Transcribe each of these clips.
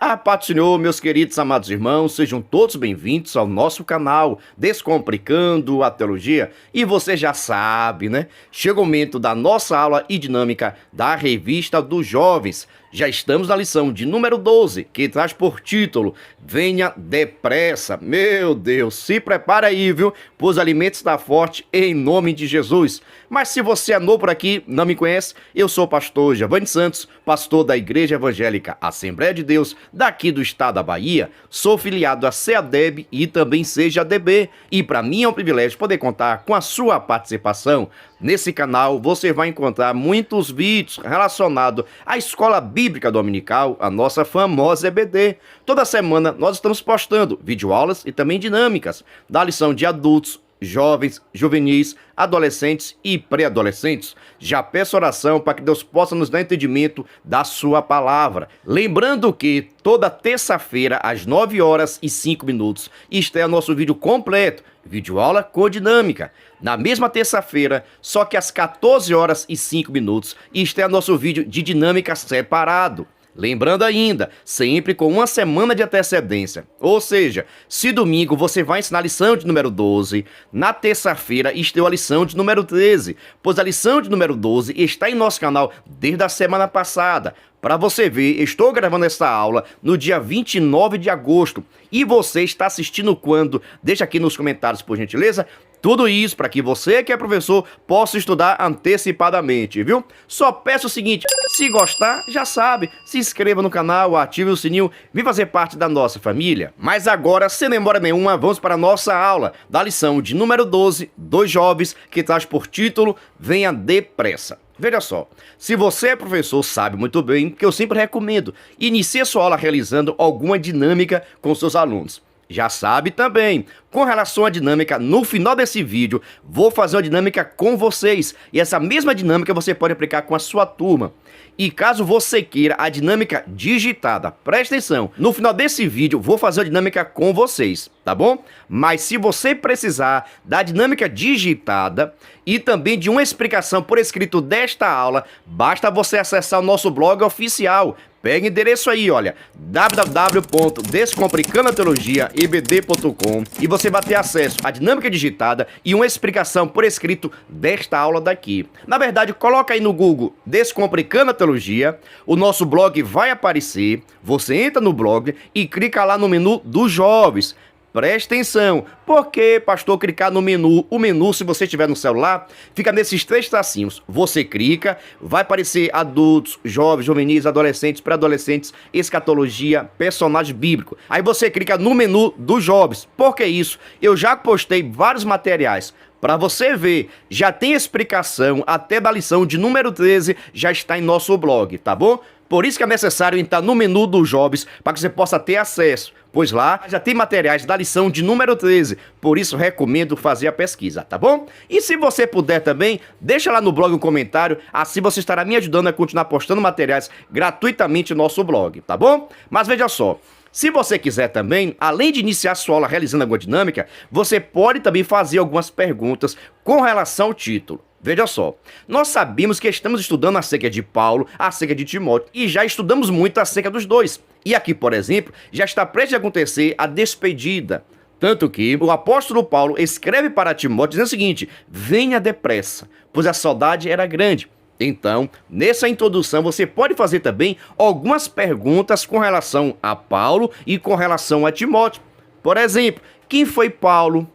A paz do Senhor, meus queridos amados irmãos, sejam todos bem-vindos ao nosso canal Descomplicando a Teologia. E você já sabe, né? Chega o momento da nossa aula e dinâmica da Revista dos Jovens. Já estamos na lição de número 12, que traz por título Venha Depressa. Meu Deus, se prepara aí, viu? Pois o alimento está forte em nome de Jesus. Mas se você é novo por aqui, não me conhece, eu sou o pastor Giovanni Santos, pastor da Igreja Evangélica Assembleia de Deus, daqui do estado da Bahia. Sou filiado a CEADEB e também CEADB. E para mim é um privilégio poder contar com a sua participação. Nesse canal você vai encontrar muitos vídeos relacionados à Escola Bíblica Dominical, a nossa famosa EBD. Toda semana nós estamos postando videoaulas e também dinâmicas da lição de adultos, jovens, juvenis, adolescentes e pré-adolescentes. Já peço oração para que Deus possa nos dar entendimento da sua palavra. Lembrando que toda terça-feira, às 9h05, estreia nosso vídeo completo, videoaula com dinâmica. Na mesma terça-feira, só que às 14h05, estreia nosso vídeo de dinâmica separado. Lembrando ainda, sempre com uma semana de antecedência. Ou seja, se domingo você vai ensinar a lição de número 12, na terça-feira estreou a lição de número 13, pois a lição de número 12 está em nosso canal desde a semana passada. Para você ver, estou gravando essa aula no dia 29 de agosto. E você está assistindo quando? Deixa aqui nos comentários, por gentileza. Tudo isso para que você que é professor possa estudar antecipadamente, viu? Só peço o seguinte, se gostar, já sabe, se inscreva no canal, ative o sininho, vem fazer parte da nossa família. Mas agora, sem demora nenhuma, vamos para a nossa aula da lição de número 12, dos jovens, que traz por título Venha Depressa. Veja só, se você é professor, sabe muito bem que eu sempre recomendo inicie sua aula realizando alguma dinâmica com seus alunos. Já sabe também, com relação à dinâmica, no final desse vídeo, vou fazer uma dinâmica com vocês. E essa mesma dinâmica você pode aplicar com a sua turma. E caso você queira a dinâmica digitada, preste atenção, no final desse vídeo vou fazer a dinâmica com vocês, tá bom? Mas se você precisar da dinâmica digitada e também de uma explicação por escrito desta aula, basta você acessar o nosso blog oficial. Pega o endereço aí, olha, www.descomplicandoateologiaebd.com e você vai ter acesso à dinâmica digitada e uma explicação por escrito desta aula daqui. Na verdade, coloca aí no Google Descomplicando a Teologia, o nosso blog vai aparecer, você entra no blog e clica lá no menu dos jovens. Preste atenção, porque, pastor, clicar no menu, o menu, se você estiver no celular, fica nesses três tracinhos. Você clica, vai aparecer adultos, jovens, juvenis, adolescentes, pré-adolescentes, escatologia, personagem bíblico. Aí você clica no menu dos jovens. Por que isso? Eu já postei vários materiais. Para você ver, já tem explicação até da lição de número 13, já está em nosso blog, tá bom? Por isso que é necessário entrar no menu dos jovens para que você possa ter acesso, pois lá já tem materiais da lição de número 13, por isso recomendo fazer a pesquisa, tá bom? E se você puder também, deixa lá no blog um comentário, assim você estará me ajudando a continuar postando materiais gratuitamente no nosso blog, tá bom? Mas veja só, se você quiser também, além de iniciar sua aula realizando alguma dinâmica, você pode também fazer algumas perguntas com relação ao título. Veja só, nós sabemos que estamos estudando acerca de Paulo, acerca de Timóteo, e já estudamos muito acerca dos dois. E aqui, por exemplo, já está prestes a acontecer a despedida. Tanto que o apóstolo Paulo escreve para Timóteo dizendo o seguinte, venha depressa, pois a saudade era grande. Então, nessa introdução, você pode fazer também algumas perguntas com relação a Paulo e com relação a Timóteo. Por exemplo, quem foi Paulo?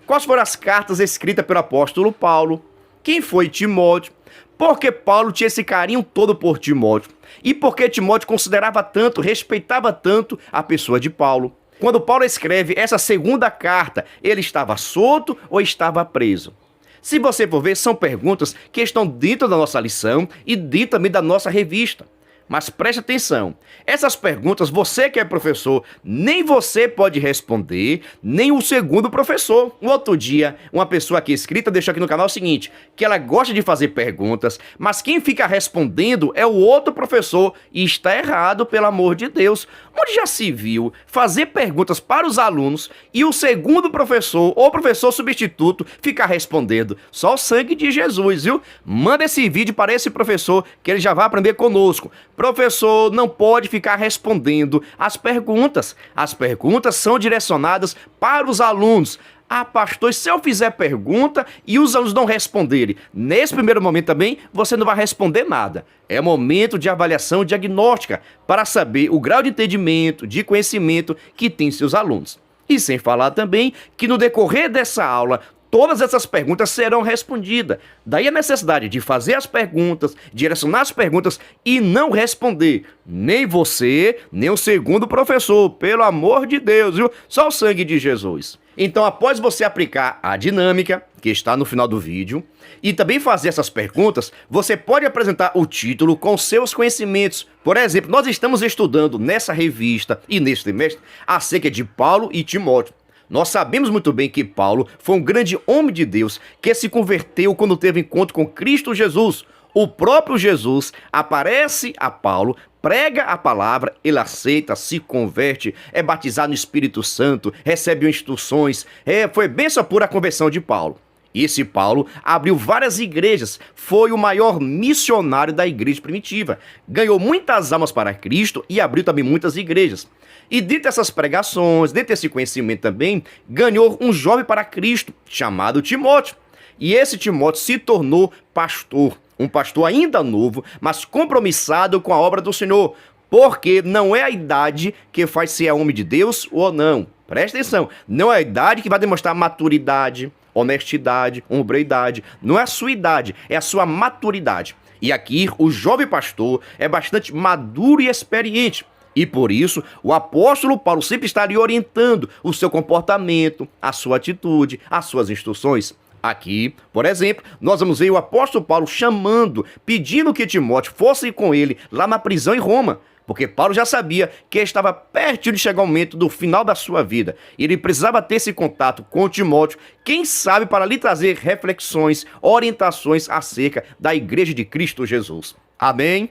Quais foram as cartas escritas pelo apóstolo Paulo? Quem foi Timóteo? Por que Paulo tinha esse carinho todo por Timóteo? E por que Timóteo considerava tanto, respeitava tanto a pessoa de Paulo? Quando Paulo escreve essa segunda carta, ele estava solto ou estava preso? Se você for ver, são perguntas que estão dentro da nossa lição e dentro também da nossa revista. Mas preste atenção, essas perguntas você que é professor, nem você pode responder, nem o segundo professor. Um outro dia, uma pessoa aqui inscrita deixou aqui no canal o seguinte, que ela gosta de fazer perguntas, mas quem fica respondendo é o outro professor e está errado, pelo amor de Deus. Onde já se viu fazer perguntas para os alunos e o segundo professor ou professor substituto ficar respondendo? Só o sangue de Jesus, viu? Manda esse vídeo para esse professor que ele já vai aprender conosco. Professor, não pode ficar respondendo as perguntas. As perguntas são direcionadas para os alunos. Ah, pastor, se eu fizer pergunta e os alunos não responderem, nesse primeiro momento também, você não vai responder nada. É momento de avaliação diagnóstica para saber o grau de entendimento, de conhecimento que tem seus alunos. E sem falar também que no decorrer dessa aula, todas essas perguntas serão respondidas. Daí a necessidade de fazer as perguntas, direcionar as perguntas e não responder. Nem você, nem o segundo professor, pelo amor de Deus, viu? Só o sangue de Jesus. Então, após você aplicar a dinâmica, que está no final do vídeo, e também fazer essas perguntas, você pode apresentar o título com seus conhecimentos. Por exemplo, nós estamos estudando nessa revista e neste trimestre acerca de Paulo e Timóteo. Nós sabemos muito bem que Paulo foi um grande homem de Deus que se converteu quando teve encontro com Cristo Jesus. O próprio Jesus aparece a Paulo, prega a palavra, ele aceita, se converte, é batizado no Espírito Santo, recebe instruções. Foi bênção pura a conversão de Paulo. Esse Paulo abriu várias igrejas, foi o maior missionário da igreja primitiva, ganhou muitas almas para Cristo e abriu também muitas igrejas. E dentre essas pregações, dentre esse conhecimento também, ganhou um jovem para Cristo, chamado Timóteo. E esse Timóteo se tornou pastor, um pastor ainda novo, mas compromissado com a obra do Senhor, porque não é a idade que faz ser homem de Deus ou não. Presta atenção, não é a idade que vai demonstrar maturidade, honestidade, hombridade. Não é a sua idade, é a sua maturidade. E aqui o jovem pastor é bastante maduro e experiente. E por isso, o apóstolo Paulo sempre estaria orientando o seu comportamento, a sua atitude, as suas instruções. Aqui, por exemplo, nós vamos ver o apóstolo Paulo chamando, pedindo que Timóteo fosse com ele lá na prisão em Roma. Porque Paulo já sabia que estava perto de chegar o momento do final da sua vida. Ele precisava ter esse contato com Timóteo, quem sabe para lhe trazer reflexões, orientações acerca da igreja de Cristo Jesus. Amém?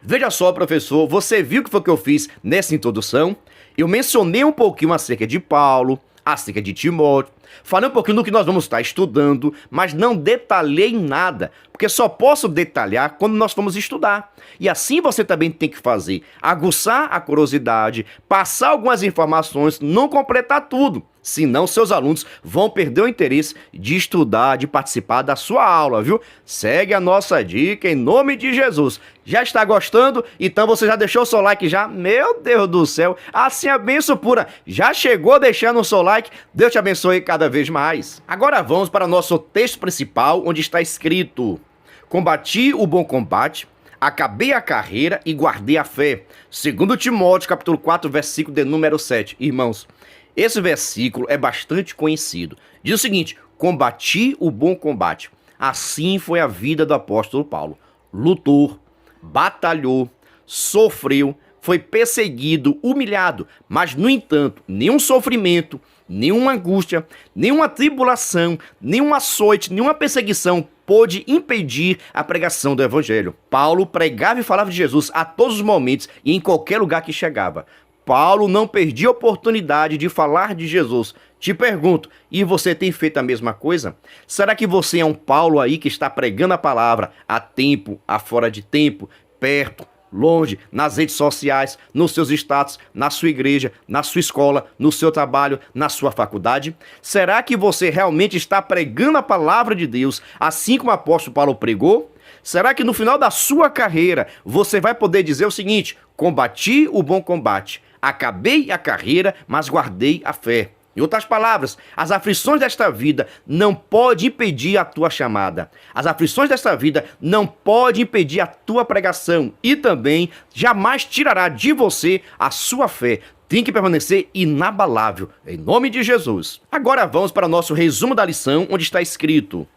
Veja só, professor, você viu o que foi que eu fiz nessa introdução? Eu mencionei um pouquinho acerca de Paulo, acerca de Timóteo, falei um pouquinho do que nós vamos estar estudando, mas não detalhei nada, porque só posso detalhar quando nós formos estudar. E assim você também tem que fazer, aguçar a curiosidade, passar algumas informações, não completar tudo. Senão seus alunos vão perder o interesse de estudar, de participar da sua aula, viu? Segue a nossa dica em nome de Jesus. Já está gostando? Então você já deixou o seu like já? Meu Deus do céu, assim a bênção pura. Já chegou deixando o seu like? Deus te abençoe cada vez mais. Agora vamos para o nosso texto principal, onde está escrito: combati o bom combate, acabei a carreira e guardei a fé. 2 Timóteo, capítulo 4, versículo de número 7. Irmãos, esse versículo é bastante conhecido. Diz o seguinte: combati o bom combate. Assim foi a vida do apóstolo Paulo. Lutou, batalhou, sofreu, foi perseguido, humilhado, mas, no entanto, nenhum sofrimento, nenhuma angústia, nenhuma tribulação, nenhum açoite, nenhuma perseguição pôde impedir a pregação do evangelho. Paulo pregava e falava de Jesus a todos os momentos e em qualquer lugar que chegava. Paulo não perdia a oportunidade de falar de Jesus. Te pergunto, e você tem feito a mesma coisa? Será que você é um Paulo aí que está pregando a palavra a tempo, a fora de tempo, perto, longe, nas redes sociais, nos seus status, na sua igreja, na sua escola, no seu trabalho, na sua faculdade? Será que você realmente está pregando a palavra de Deus assim como o apóstolo Paulo pregou? Será que no final da sua carreira você vai poder dizer o seguinte: combati o bom combate, acabei a carreira, mas guardei a fé? Em outras palavras, as aflições desta vida não podem impedir a tua chamada. As aflições desta vida não podem impedir a tua pregação e também jamais tirará de você a sua fé. Tem que permanecer inabalável, em nome de Jesus. Agora vamos para o nosso resumo da lição, onde está escrito: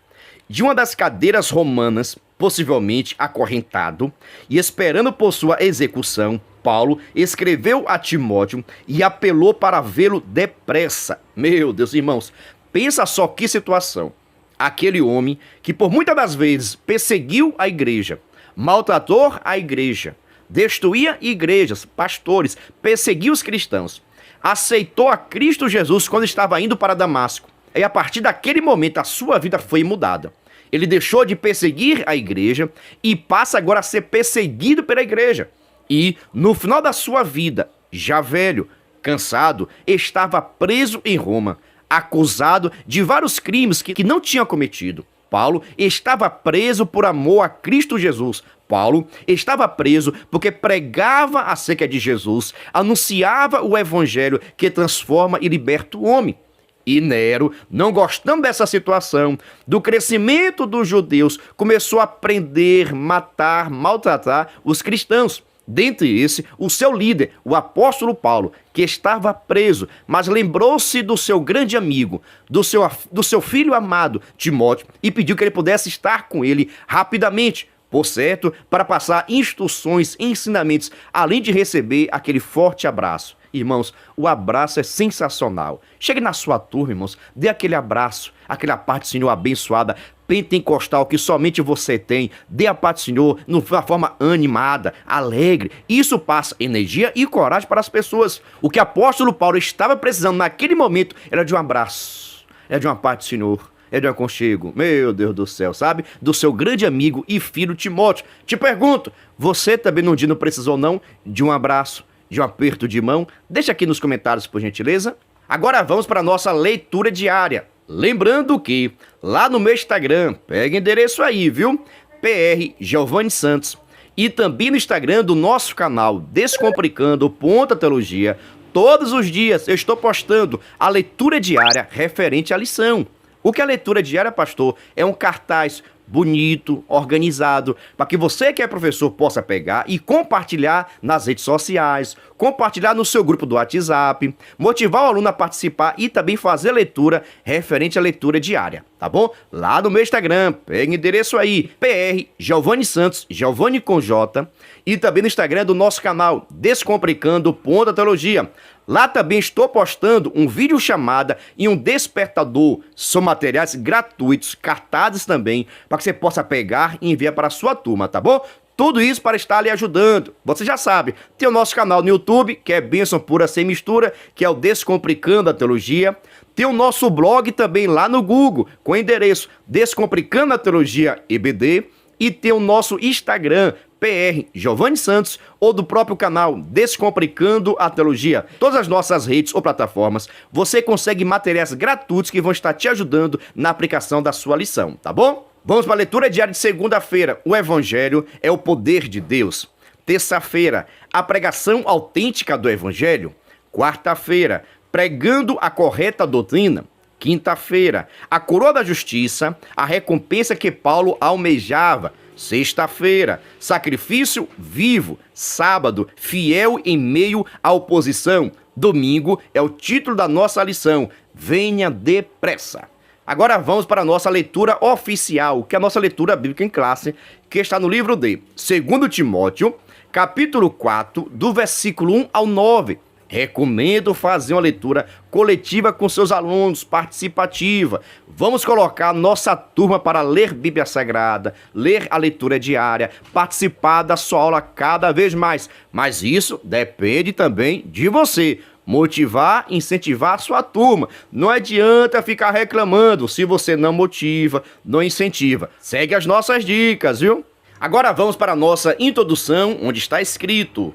de uma das cadeiras romanas, possivelmente acorrentado e esperando por sua execução, Paulo escreveu a Timóteo e apelou para vê-lo depressa. Meu Deus, irmãos, pensa só que situação. Aquele homem que por muitas das vezes perseguiu a igreja, maltratou a igreja, destruía igrejas, pastores, perseguiu os cristãos, aceitou a Cristo Jesus quando estava indo para Damasco. E a partir daquele momento a sua vida foi mudada. Ele deixou de perseguir a igreja e passa agora a ser perseguido pela igreja. E, no final da sua vida, já velho, cansado, estava preso em Roma, acusado de vários crimes que não tinha cometido. Paulo estava preso por amor a Cristo Jesus. Paulo estava preso porque pregava acerca de Jesus, anunciava o evangelho que transforma e liberta o homem. E Nero, não gostando dessa situação, do crescimento dos judeus, começou a prender, matar, maltratar os cristãos. Dentre esse, o seu líder, o apóstolo Paulo, que estava preso, mas lembrou-se do seu grande amigo, do seu filho amado, Timóteo, e pediu que ele pudesse estar com ele rapidamente, por certo, para passar instruções e ensinamentos, além de receber aquele forte abraço. Irmãos, o abraço é sensacional. Chegue na sua turma, irmãos, dê aquele abraço, aquela parte do Senhor abençoada, pentecostal que somente você tem. Dê a paz do Senhor de uma forma animada, alegre. Isso passa energia e coragem para as pessoas. O que o apóstolo Paulo estava precisando naquele momento era de um abraço, era de uma paz do Senhor. É de um aconchego, meu Deus do céu, sabe? Do seu grande amigo e filho Timóteo. Te pergunto, você também num dia não precisou não de um abraço, de um aperto de mão? Deixa aqui nos comentários, por gentileza. Agora vamos para a nossa leitura diária. Lembrando que lá no meu Instagram, pega o endereço aí, viu? PR Giovanni Santos. E também no Instagram do nosso canal Descomplicando Teologia. Todos os dias eu estou postando a leitura diária referente à lição. O que é a leitura diária, pastor? É um cartaz bonito, organizado, para que você que é professor possa pegar e compartilhar nas redes sociais, compartilhar no seu grupo do WhatsApp, motivar o aluno a participar e também fazer leitura referente à leitura diária, tá bom? Lá no meu Instagram, pega o endereço aí, PR Giovanni Santos, Giovanni com J, e também no Instagram do nosso canal Descomplicando Teologia. Lá também estou postando um vídeo chamada e um despertador. São materiais gratuitos, cartazes também, para que você possa pegar e enviar para a sua turma, tá bom? Tudo isso para estar lhe ajudando. Você já sabe, tem o nosso canal no YouTube, que é Bênção Pura Sem Mistura, que é o Descomplicando a Teologia. Tem o nosso blog também lá no Google, com o endereço Descomplicando a Teologia EBD. E tem o nosso Instagram, PR Giovanni Santos, ou do próprio canal Descomplicando a Teologia. Todas as nossas redes ou plataformas, você consegue materiais gratuitos que vão estar te ajudando na aplicação da sua lição, tá bom? Vamos para a leitura diária de segunda-feira. O Evangelho é o poder de Deus. Terça-feira, a pregação autêntica do Evangelho. Quarta-feira, pregando a correta doutrina. Quinta-feira, a coroa da justiça, a recompensa que Paulo almejava. Sexta-feira, sacrifício vivo. Sábado, fiel em meio à oposição. Domingo é o título da nossa lição. Venha depressa. Agora vamos para a nossa leitura oficial, que é a nossa leitura bíblica em classe, que está no livro de 2 Timóteo, capítulo 4, do versículo 1 ao 9. Recomendo fazer uma leitura coletiva com seus alunos, participativa. Vamos colocar nossa turma para ler Bíblia Sagrada, ler a leitura diária, participar da sua aula cada vez mais. Mas isso depende também de você. Motivar, incentivar a sua turma. Não adianta ficar reclamando se você não motiva, não incentiva. Segue as nossas dicas, viu? Agora vamos para a nossa introdução, onde está escrito: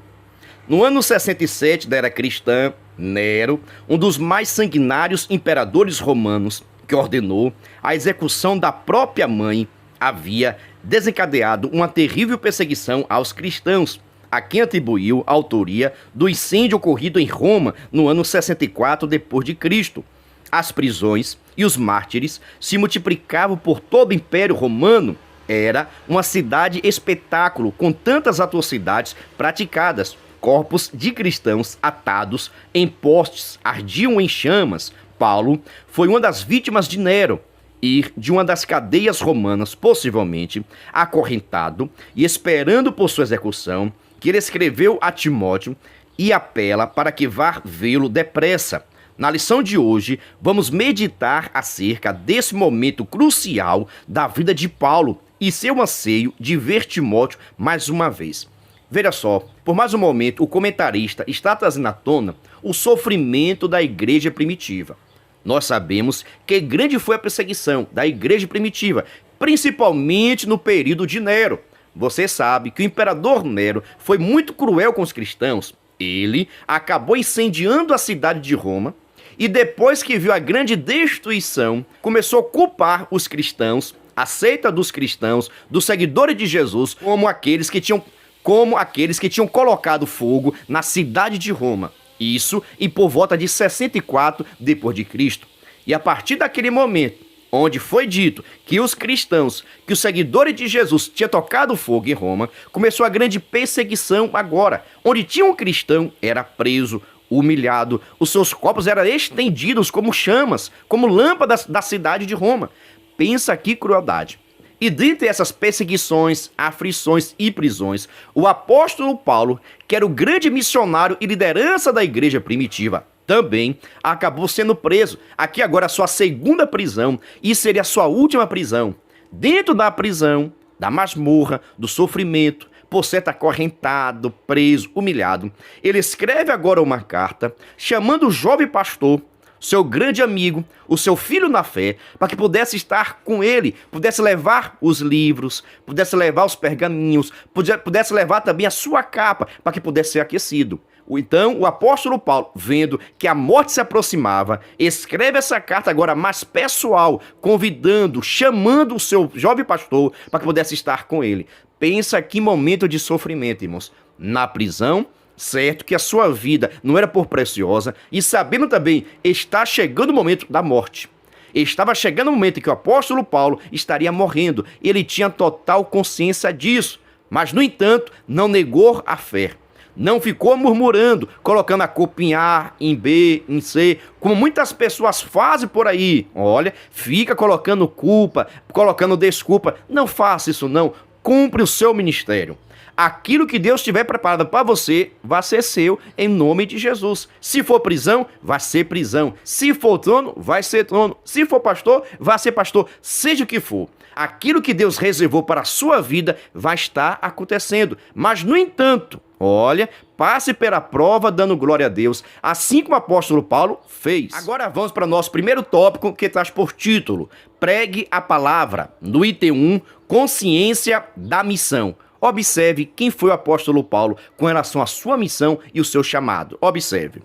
no ano 67 da era cristã, Nero, um dos mais sanguinários imperadores romanos, que ordenou a execução da própria mãe, havia desencadeado uma terrível perseguição aos cristãos, a quem atribuiu a autoria do incêndio ocorrido em Roma no ano 64 d.C. As prisões e os mártires se multiplicavam por todo o Império Romano. Era uma cidade espetáculo com tantas atrocidades praticadas. Corpos de cristãos atados em postes ardiam em chamas. Paulo foi uma das vítimas de Nero e de uma das cadeias romanas, possivelmente acorrentado e esperando por sua execução, que ele escreveu a Timóteo e apela para que vá vê-lo depressa. Na lição de hoje, vamos meditar acerca desse momento crucial da vida de Paulo e seu anseio de ver Timóteo mais uma vez. Veja só, por mais um momento, o comentarista está trazendo à tona o sofrimento da igreja primitiva. Nós sabemos que grande foi a perseguição da igreja primitiva, principalmente no período de Nero. Você sabe que o imperador Nero foi muito cruel com os cristãos. Ele acabou incendiando a cidade de Roma e depois que viu a grande destruição, começou a culpar os cristãos, a seita dos cristãos, dos seguidores de Jesus, como aqueles que tinham colocado fogo na cidade de Roma. Isso e por volta de 64 depois de Cristo. E a partir daquele momento, onde foi dito que os cristãos, que os seguidores de Jesus tinham tocado fogo em Roma, começou a grande perseguição agora. Onde tinha um cristão, era preso, humilhado, os seus corpos eram estendidos como chamas, como lâmpadas da cidade de Roma. Pensa que crueldade. E dentre essas perseguições, aflições e prisões, o apóstolo Paulo, que era o grande missionário e liderança da igreja primitiva, também acabou sendo preso. Aqui agora a sua segunda prisão e seria a sua última prisão. Dentro da prisão, da masmorra, do sofrimento, por ser acorrentado, preso, humilhado, ele escreve agora uma carta chamando o jovem pastor, seu grande amigo, o seu filho na fé, para que pudesse estar com ele, pudesse levar os livros, pudesse levar os pergaminhos, pudesse levar também a sua capa, para que pudesse ser aquecido. Então, o apóstolo Paulo, vendo que a morte se aproximava, escreve essa carta agora mais pessoal, convidando, chamando o seu jovem pastor para que pudesse estar com ele. Pensa que momento de sofrimento, irmãos. Na prisão, certo que a sua vida não era por preciosa, e sabendo também, está chegando o momento da morte. Estava chegando o momento em que o apóstolo Paulo estaria morrendo, e ele tinha total consciência disso. Mas, no entanto, não negou a fé. Não ficou murmurando, colocando a culpa em A, em B, em C, como muitas pessoas fazem por aí. Olha, fica colocando culpa, colocando desculpa. Não faça isso não. Cumpre o seu ministério. Aquilo que Deus tiver preparado para você, vai ser seu em nome de Jesus. Se for prisão, vai ser prisão. Se for trono, vai ser trono. Se for pastor, vai ser pastor. Seja o que for. Aquilo que Deus reservou para a sua vida vai estar acontecendo. Mas, no entanto, olha, passe pela prova dando glória a Deus, assim como o apóstolo Paulo fez. Agora vamos para o nosso primeiro tópico, que traz por título: Pregue a palavra. No item 1, consciência da missão. Observe quem foi o apóstolo Paulo com relação à sua missão e o seu chamado. Observe.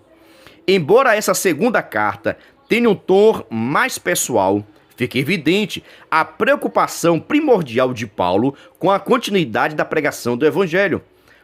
Embora essa segunda carta tenha um tom mais pessoal, fica evidente a preocupação primordial de Paulo com a continuidade da pregação do evangelho.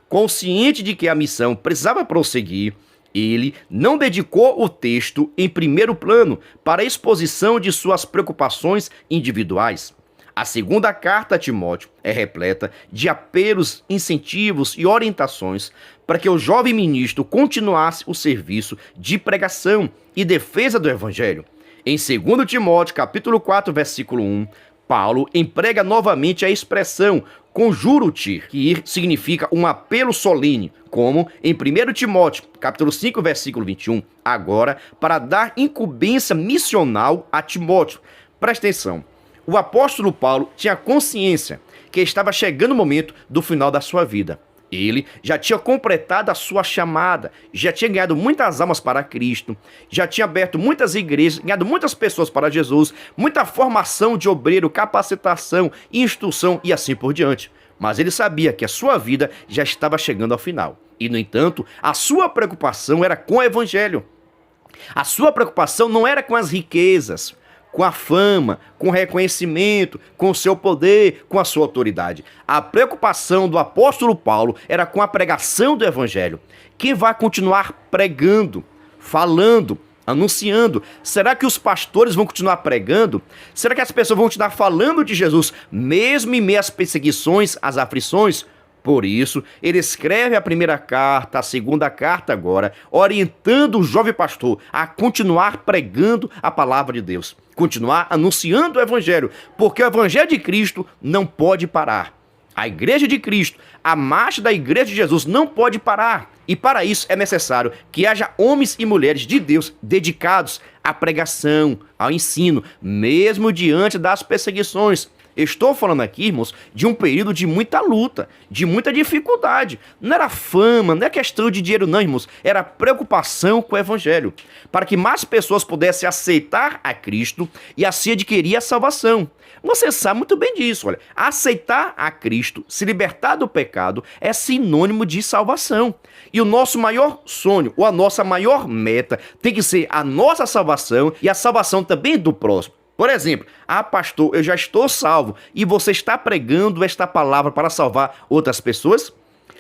Consciente de que a missão precisava prosseguir, ele não dedicou o texto em primeiro plano para a exposição de suas preocupações individuais. A segunda carta a Timóteo é repleta de apelos, incentivos e orientações para que o jovem ministro continuasse o serviço de pregação e defesa do evangelho. Em 2 Timóteo, capítulo 4, versículo 1, Paulo emprega novamente a expressão conjuro-te, que significa um apelo solene, como em 1 Timóteo, capítulo 5, versículo 21, agora para dar incumbência missional a Timóteo. Presta atenção. O apóstolo Paulo tinha consciência que estava chegando o momento do final da sua vida. Ele já tinha completado a sua chamada, já tinha ganhado muitas almas para Cristo, já tinha aberto muitas igrejas, ganhado muitas pessoas para Jesus, muita formação de obreiro, capacitação, instrução e assim por diante. Mas ele sabia que a sua vida já estava chegando ao final. E, no entanto, a sua preocupação era com o evangelho. A sua preocupação não era com as riquezas, com a fama, com o reconhecimento, com o seu poder, com a sua autoridade. A preocupação do apóstolo Paulo era com a pregação do evangelho. Quem vai continuar pregando, falando, anunciando? Será que os pastores vão continuar pregando? Será que as pessoas vão continuar falando de Jesus, mesmo em meio às perseguições, às aflições? Por isso, ele escreve a primeira carta, a segunda carta agora, orientando o jovem pastor a continuar pregando a palavra de Deus, continuar anunciando o evangelho, porque o evangelho de Cristo não pode parar. A igreja de Cristo, a marcha da igreja de Jesus não pode parar. E para isso é necessário que haja homens e mulheres de Deus dedicados à pregação, ao ensino, mesmo diante das perseguições. Estou falando aqui, irmãos, de um período de muita luta, de muita dificuldade. Não era fama, não é questão de dinheiro não, irmãos. Era preocupação com o evangelho, para que mais pessoas pudessem aceitar a Cristo e assim adquirir a salvação. Você sabe muito bem disso, olha. Aceitar a Cristo, se libertar do pecado, é sinônimo de salvação. E o nosso maior sonho, ou a nossa maior meta, tem que ser a nossa salvação e a salvação também do próximo. Por exemplo, pastor, eu já estou salvo e você está pregando esta palavra para salvar outras pessoas?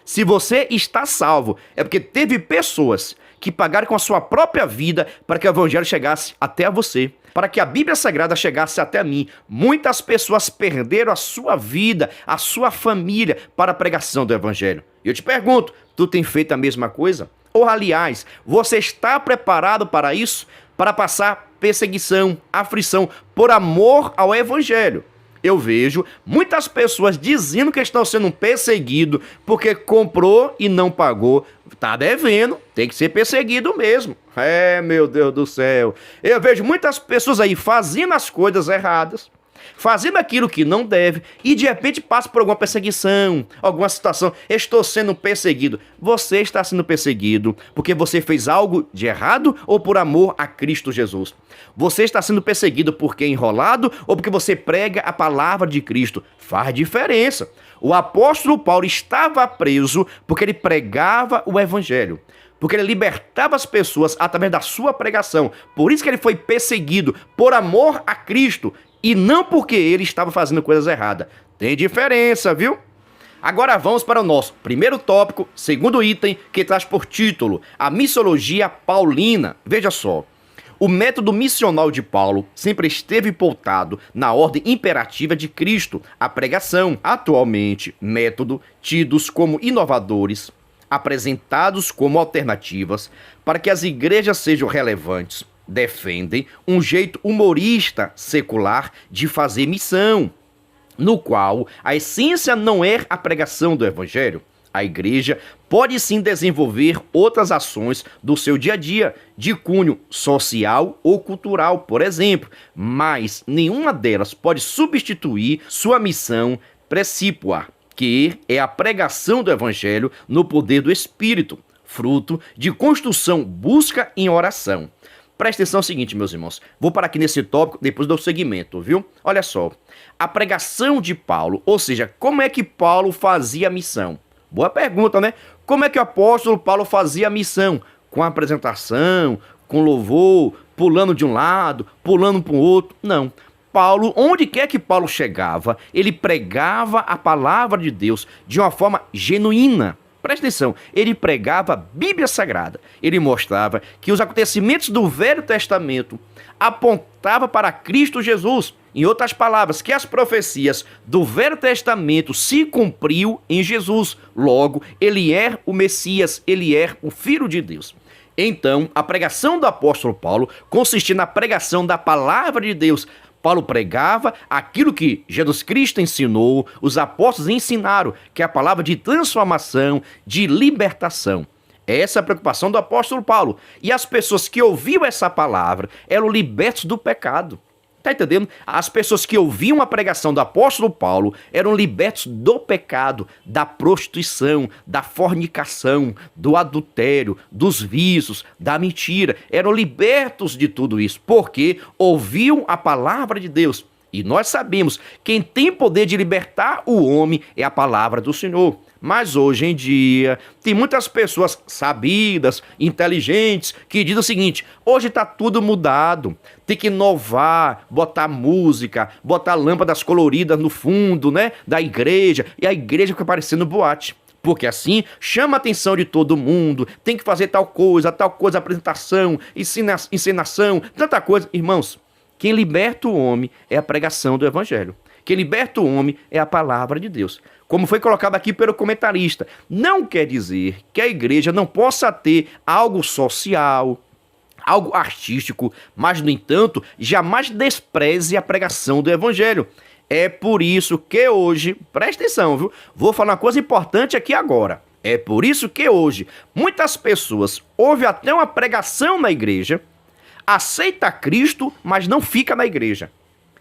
Se você está salvo, é porque teve pessoas que pagaram com a sua própria vida para que o evangelho chegasse até você, para que a Bíblia Sagrada chegasse até mim. Muitas pessoas perderam a sua vida, a sua família para a pregação do evangelho. E eu te pergunto, tu tem feito a mesma coisa? Ou aliás, você está preparado para isso? Para passar perseguição, aflição, por amor ao evangelho? Eu vejo muitas pessoas dizendo que estão sendo perseguidos porque comprou e não pagou. Tá devendo, tem que ser perseguido mesmo. Meu Deus do céu. Eu vejo muitas pessoas aí fazendo as coisas erradas, fazendo aquilo que não deve e de repente passa por alguma perseguição, alguma situação. Estou sendo perseguido. Você está sendo perseguido porque você fez algo de errado ou por amor a Cristo Jesus? Você está sendo perseguido porque é enrolado ou porque você prega a palavra de Cristo? Faz diferença. O apóstolo Paulo estava preso porque ele pregava o evangelho, porque ele libertava as pessoas através da sua pregação. Por isso que ele foi perseguido por amor a Cristo e não porque ele estava fazendo coisas erradas. Tem diferença, viu? Agora vamos para o nosso primeiro tópico, segundo item, que traz por título a missiologia paulina. Veja só, o método missional de Paulo sempre esteve pautado na ordem imperativa de Cristo, a pregação. Atualmente, método tidos como inovadores, apresentados como alternativas para que as igrejas sejam relevantes, defendem um jeito humorista secular de fazer missão, no qual a essência não é a pregação do evangelho. A igreja pode sim desenvolver outras ações do seu dia a dia, de cunho social ou cultural, por exemplo, mas nenhuma delas pode substituir sua missão precípua, que é a pregação do evangelho no poder do Espírito, fruto de construção, busca em oração. Presta atenção no seguinte, meus irmãos. Vou parar aqui nesse tópico, depois do segmento, viu? Olha só. A pregação de Paulo, ou seja, como é que Paulo fazia a missão? Boa pergunta, né? Como é que o apóstolo Paulo fazia a missão? Com apresentação, com louvor, pulando de um lado, pulando para o outro? Não. Paulo, onde quer que Paulo chegava, ele pregava a palavra de Deus de uma forma genuína. Presta atenção, ele pregava a Bíblia Sagrada. Ele mostrava que os acontecimentos do Velho Testamento apontavam para Cristo Jesus. Em outras palavras, que as profecias do Velho Testamento se cumpriu em Jesus. Logo, ele é o Messias, ele é o Filho de Deus. Então, a pregação do apóstolo Paulo consistia na pregação da palavra de Deus. Paulo pregava aquilo que Jesus Cristo ensinou, os apóstolos ensinaram, que é a palavra de transformação, de libertação. Essa é a preocupação do apóstolo Paulo. E as pessoas que ouviam essa palavra eram libertos do pecado. Tá entendendo? As pessoas que ouviam a pregação do apóstolo Paulo eram libertos do pecado, da prostituição, da fornicação, do adultério, dos vícios, da mentira. Eram libertos de tudo isso, porque ouviam a palavra de Deus. E nós sabemos, quem tem poder de libertar o homem é a palavra do Senhor. Mas hoje em dia, tem muitas pessoas sabidas, inteligentes, que dizem o seguinte: hoje está tudo mudado, tem que inovar, botar música, botar lâmpadas coloridas no fundo, né, da igreja, e a igreja fica parecendo boate. Porque assim chama a atenção de todo mundo, tem que fazer tal coisa, apresentação, encenação, tanta coisa. Irmãos, quem liberta o homem é a pregação do evangelho. Quem liberta o homem é a palavra de Deus. Como foi colocado aqui pelo comentarista, não quer dizer que a igreja não possa ter algo social, algo artístico, mas, no entanto, jamais despreze a pregação do evangelho. É por isso que hoje, presta atenção, viu? Vou falar uma coisa importante aqui agora. É por isso que hoje muitas pessoas ouvem até uma pregação na igreja, aceita Cristo, mas não fica na igreja.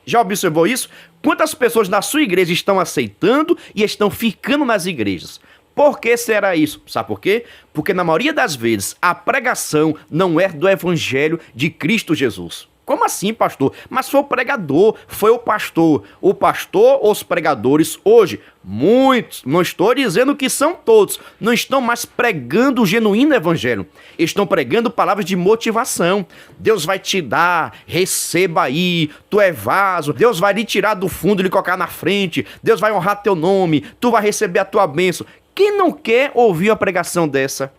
Já observou isso? Quantas pessoas na sua igreja estão aceitando e estão ficando nas igrejas? Por que será isso? Sabe por quê? Porque na maioria das vezes a pregação não é do evangelho de Cristo Jesus. Como assim, pastor? Mas foi o pregador, foi o pastor. O pastor, os pregadores hoje, muitos, não estou dizendo que são todos, não estão mais pregando o genuíno evangelho. Estão pregando palavras de motivação. Deus vai te dar, receba aí, tu é vaso. Deus vai lhe tirar do fundo e lhe colocar na frente. Deus vai honrar teu nome, tu vai receber a tua bênção. Quem não quer ouvir a pregação dessa?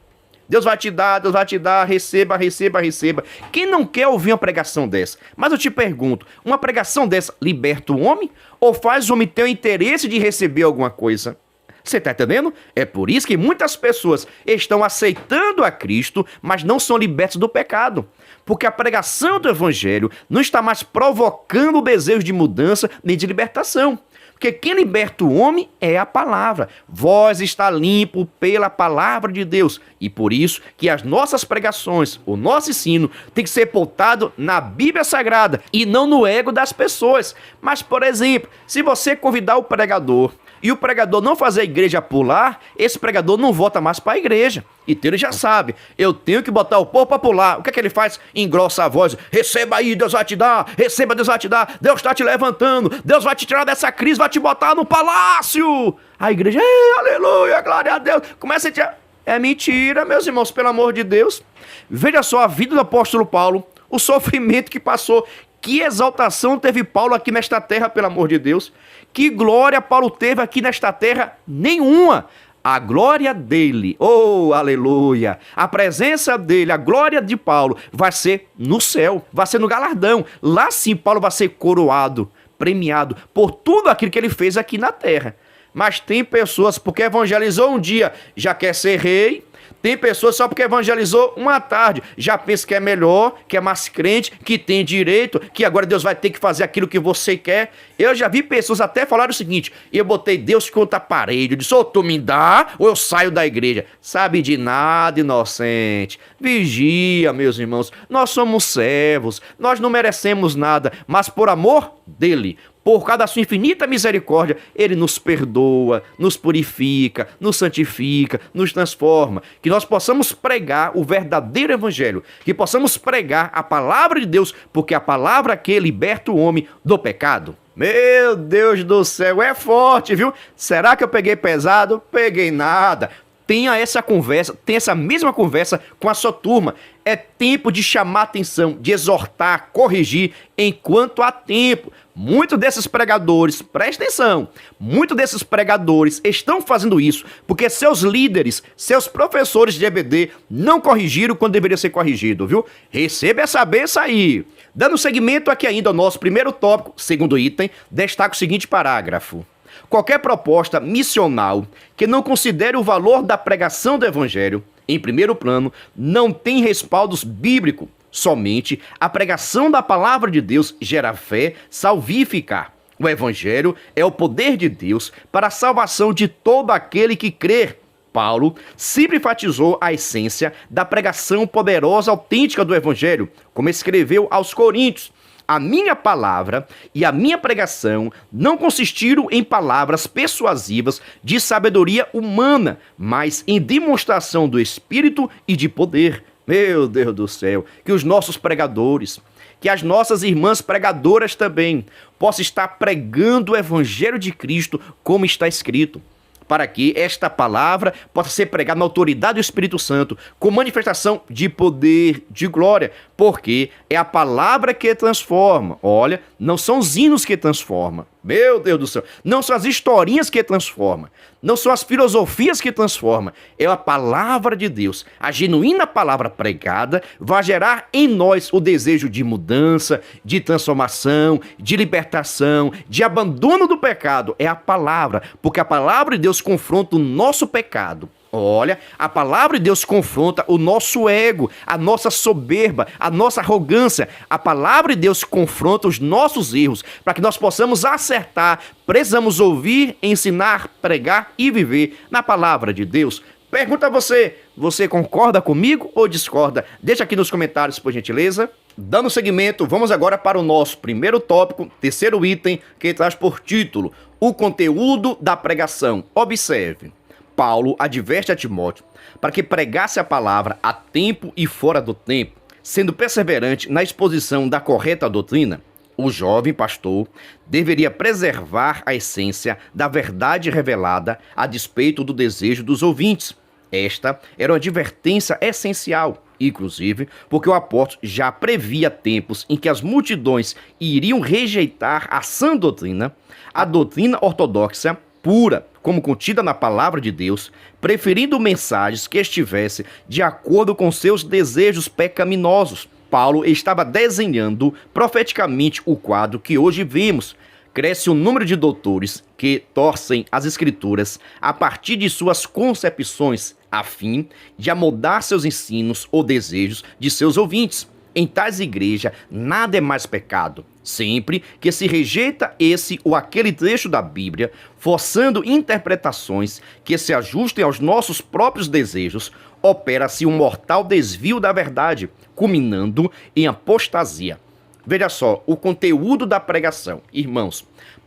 Deus vai te dar, receba, receba, receba. Quem não quer ouvir uma pregação dessa? Mas eu te pergunto, uma pregação dessa liberta o homem? Ou faz o homem ter o interesse de receber alguma coisa? Você está entendendo? É por isso que muitas pessoas estão aceitando a Cristo, mas não são libertos do pecado. Porque a pregação do evangelho não está mais provocando o desejo de mudança nem de libertação. Porque quem liberta o homem é a palavra. Vós está limpo pela palavra de Deus. E por isso que as nossas pregações, o nosso ensino, tem que ser pautado na Bíblia Sagrada e não no ego das pessoas. Mas, por exemplo, se você convidar o pregador e o pregador não fazer a igreja pular, esse pregador não volta mais para a igreja. Então ele já sabe, eu tenho que botar o povo para pular. O que é que ele faz? Engrossa a voz, receba aí, Deus vai te dar, receba, Deus vai te dar, Deus está te levantando, Deus vai te tirar dessa crise, vai te botar no palácio. A igreja, aleluia, glória a Deus, começa a tirar. É mentira, meus irmãos, pelo amor de Deus. Veja só a vida do apóstolo Paulo, o sofrimento que passou. Que exaltação teve Paulo aqui nesta terra, pelo amor de Deus. Que glória Paulo teve aqui nesta terra? Nenhuma. A glória dele, oh, aleluia, a presença dele, a glória de Paulo vai ser no céu, vai ser no galardão. Lá sim Paulo vai ser coroado, premiado por tudo aquilo que ele fez aqui na terra. Mas tem pessoas, porque evangelizou um dia, já quer ser rei. Tem pessoas só porque evangelizou uma tarde, já pensa que é melhor, que é mais crente, que tem direito, que agora Deus vai ter que fazer aquilo que você quer. Eu já vi pessoas até falar o seguinte, eu botei Deus contra a parede, eu disse, ou tu me dá, ou eu saio da igreja. Sabe de nada, inocente. Vigia, meus irmãos, nós somos servos, nós não merecemos nada, mas por amor dele, por causa da sua infinita misericórdia, ele nos perdoa, nos purifica, nos santifica, nos transforma. Que nós possamos pregar o verdadeiro evangelho, que possamos pregar a palavra de Deus, porque a palavra que liberta o homem do pecado. Meu Deus do céu, é forte, viu? Será que eu peguei pesado? Peguei nada. Tenha essa conversa, tenha essa mesma conversa com a sua turma. É tempo de chamar atenção, de exortar, corrigir, enquanto há tempo. Muitos desses pregadores, presta atenção, muitos desses pregadores estão fazendo isso porque seus líderes, seus professores de EBD não corrigiram quando deveria ser corrigido, viu? Receba essa benção aí. Dando seguimento aqui ainda ao nosso primeiro tópico, segundo item, destaca o seguinte parágrafo. Qualquer proposta missional que não considere o valor da pregação do evangelho, em primeiro plano, não tem respaldos bíblicos. Somente a pregação da palavra de Deus gera fé salvífica. O evangelho é o poder de Deus para a salvação de todo aquele que crer. Paulo sempre enfatizou a essência da pregação poderosa, autêntica do evangelho, como escreveu aos Coríntios. A minha palavra e a minha pregação não consistiram em palavras persuasivas de sabedoria humana, mas em demonstração do Espírito e de poder. Meu Deus do céu, que os nossos pregadores, que as nossas irmãs pregadoras também possam estar pregando o Evangelho de Cristo como está escrito, para que esta palavra possa ser pregada na autoridade do Espírito Santo, com manifestação de poder, de glória, porque é a palavra que transforma. Olha, não são os hinos que transformam. Meu Deus do céu, não são as historinhas que transformam, não são as filosofias que transformam, é a palavra de Deus. A genuína palavra pregada vai gerar em nós o desejo de mudança, de transformação, de libertação, de abandono do pecado. É a palavra, porque a palavra de Deus confronta o nosso pecado. Olha, a palavra de Deus confronta o nosso ego, a nossa soberba, a nossa arrogância. A palavra de Deus confronta os nossos erros. Para que nós possamos acertar, precisamos ouvir, ensinar, pregar e viver na palavra de Deus. Pergunta a você, você concorda comigo ou discorda? Deixa aqui nos comentários, por gentileza. dando seguimento, vamos agora para o nosso primeiro tópico, terceiro item, que traz por título o conteúdo da pregação. Observe, Paulo adverte a Timóteo para que pregasse a palavra a tempo e fora do tempo, sendo perseverante na exposição da correta doutrina. O jovem pastor deveria preservar a essência da verdade revelada a despeito do desejo dos ouvintes. Esta era uma advertência essencial, inclusive porque o apóstolo já previa tempos em que as multidões iriam rejeitar a sã doutrina, a doutrina ortodoxa pura, como contida na palavra de Deus, preferindo mensagens que estivessem de acordo com seus desejos pecaminosos. Paulo estava desenhando profeticamente o quadro que hoje vemos. Cresce o número de doutores que torcem as escrituras a partir de suas concepções, a fim de amoldar seus ensinos ou desejos de seus ouvintes. Em tais igrejas, nada é mais pecado, sempre que se rejeita esse ou aquele trecho da Bíblia, forçando interpretações que se ajustem aos nossos próprios desejos, opera-se um mortal desvio da verdade, culminando em apostasia. Veja só, o conteúdo da pregação. Irmãos,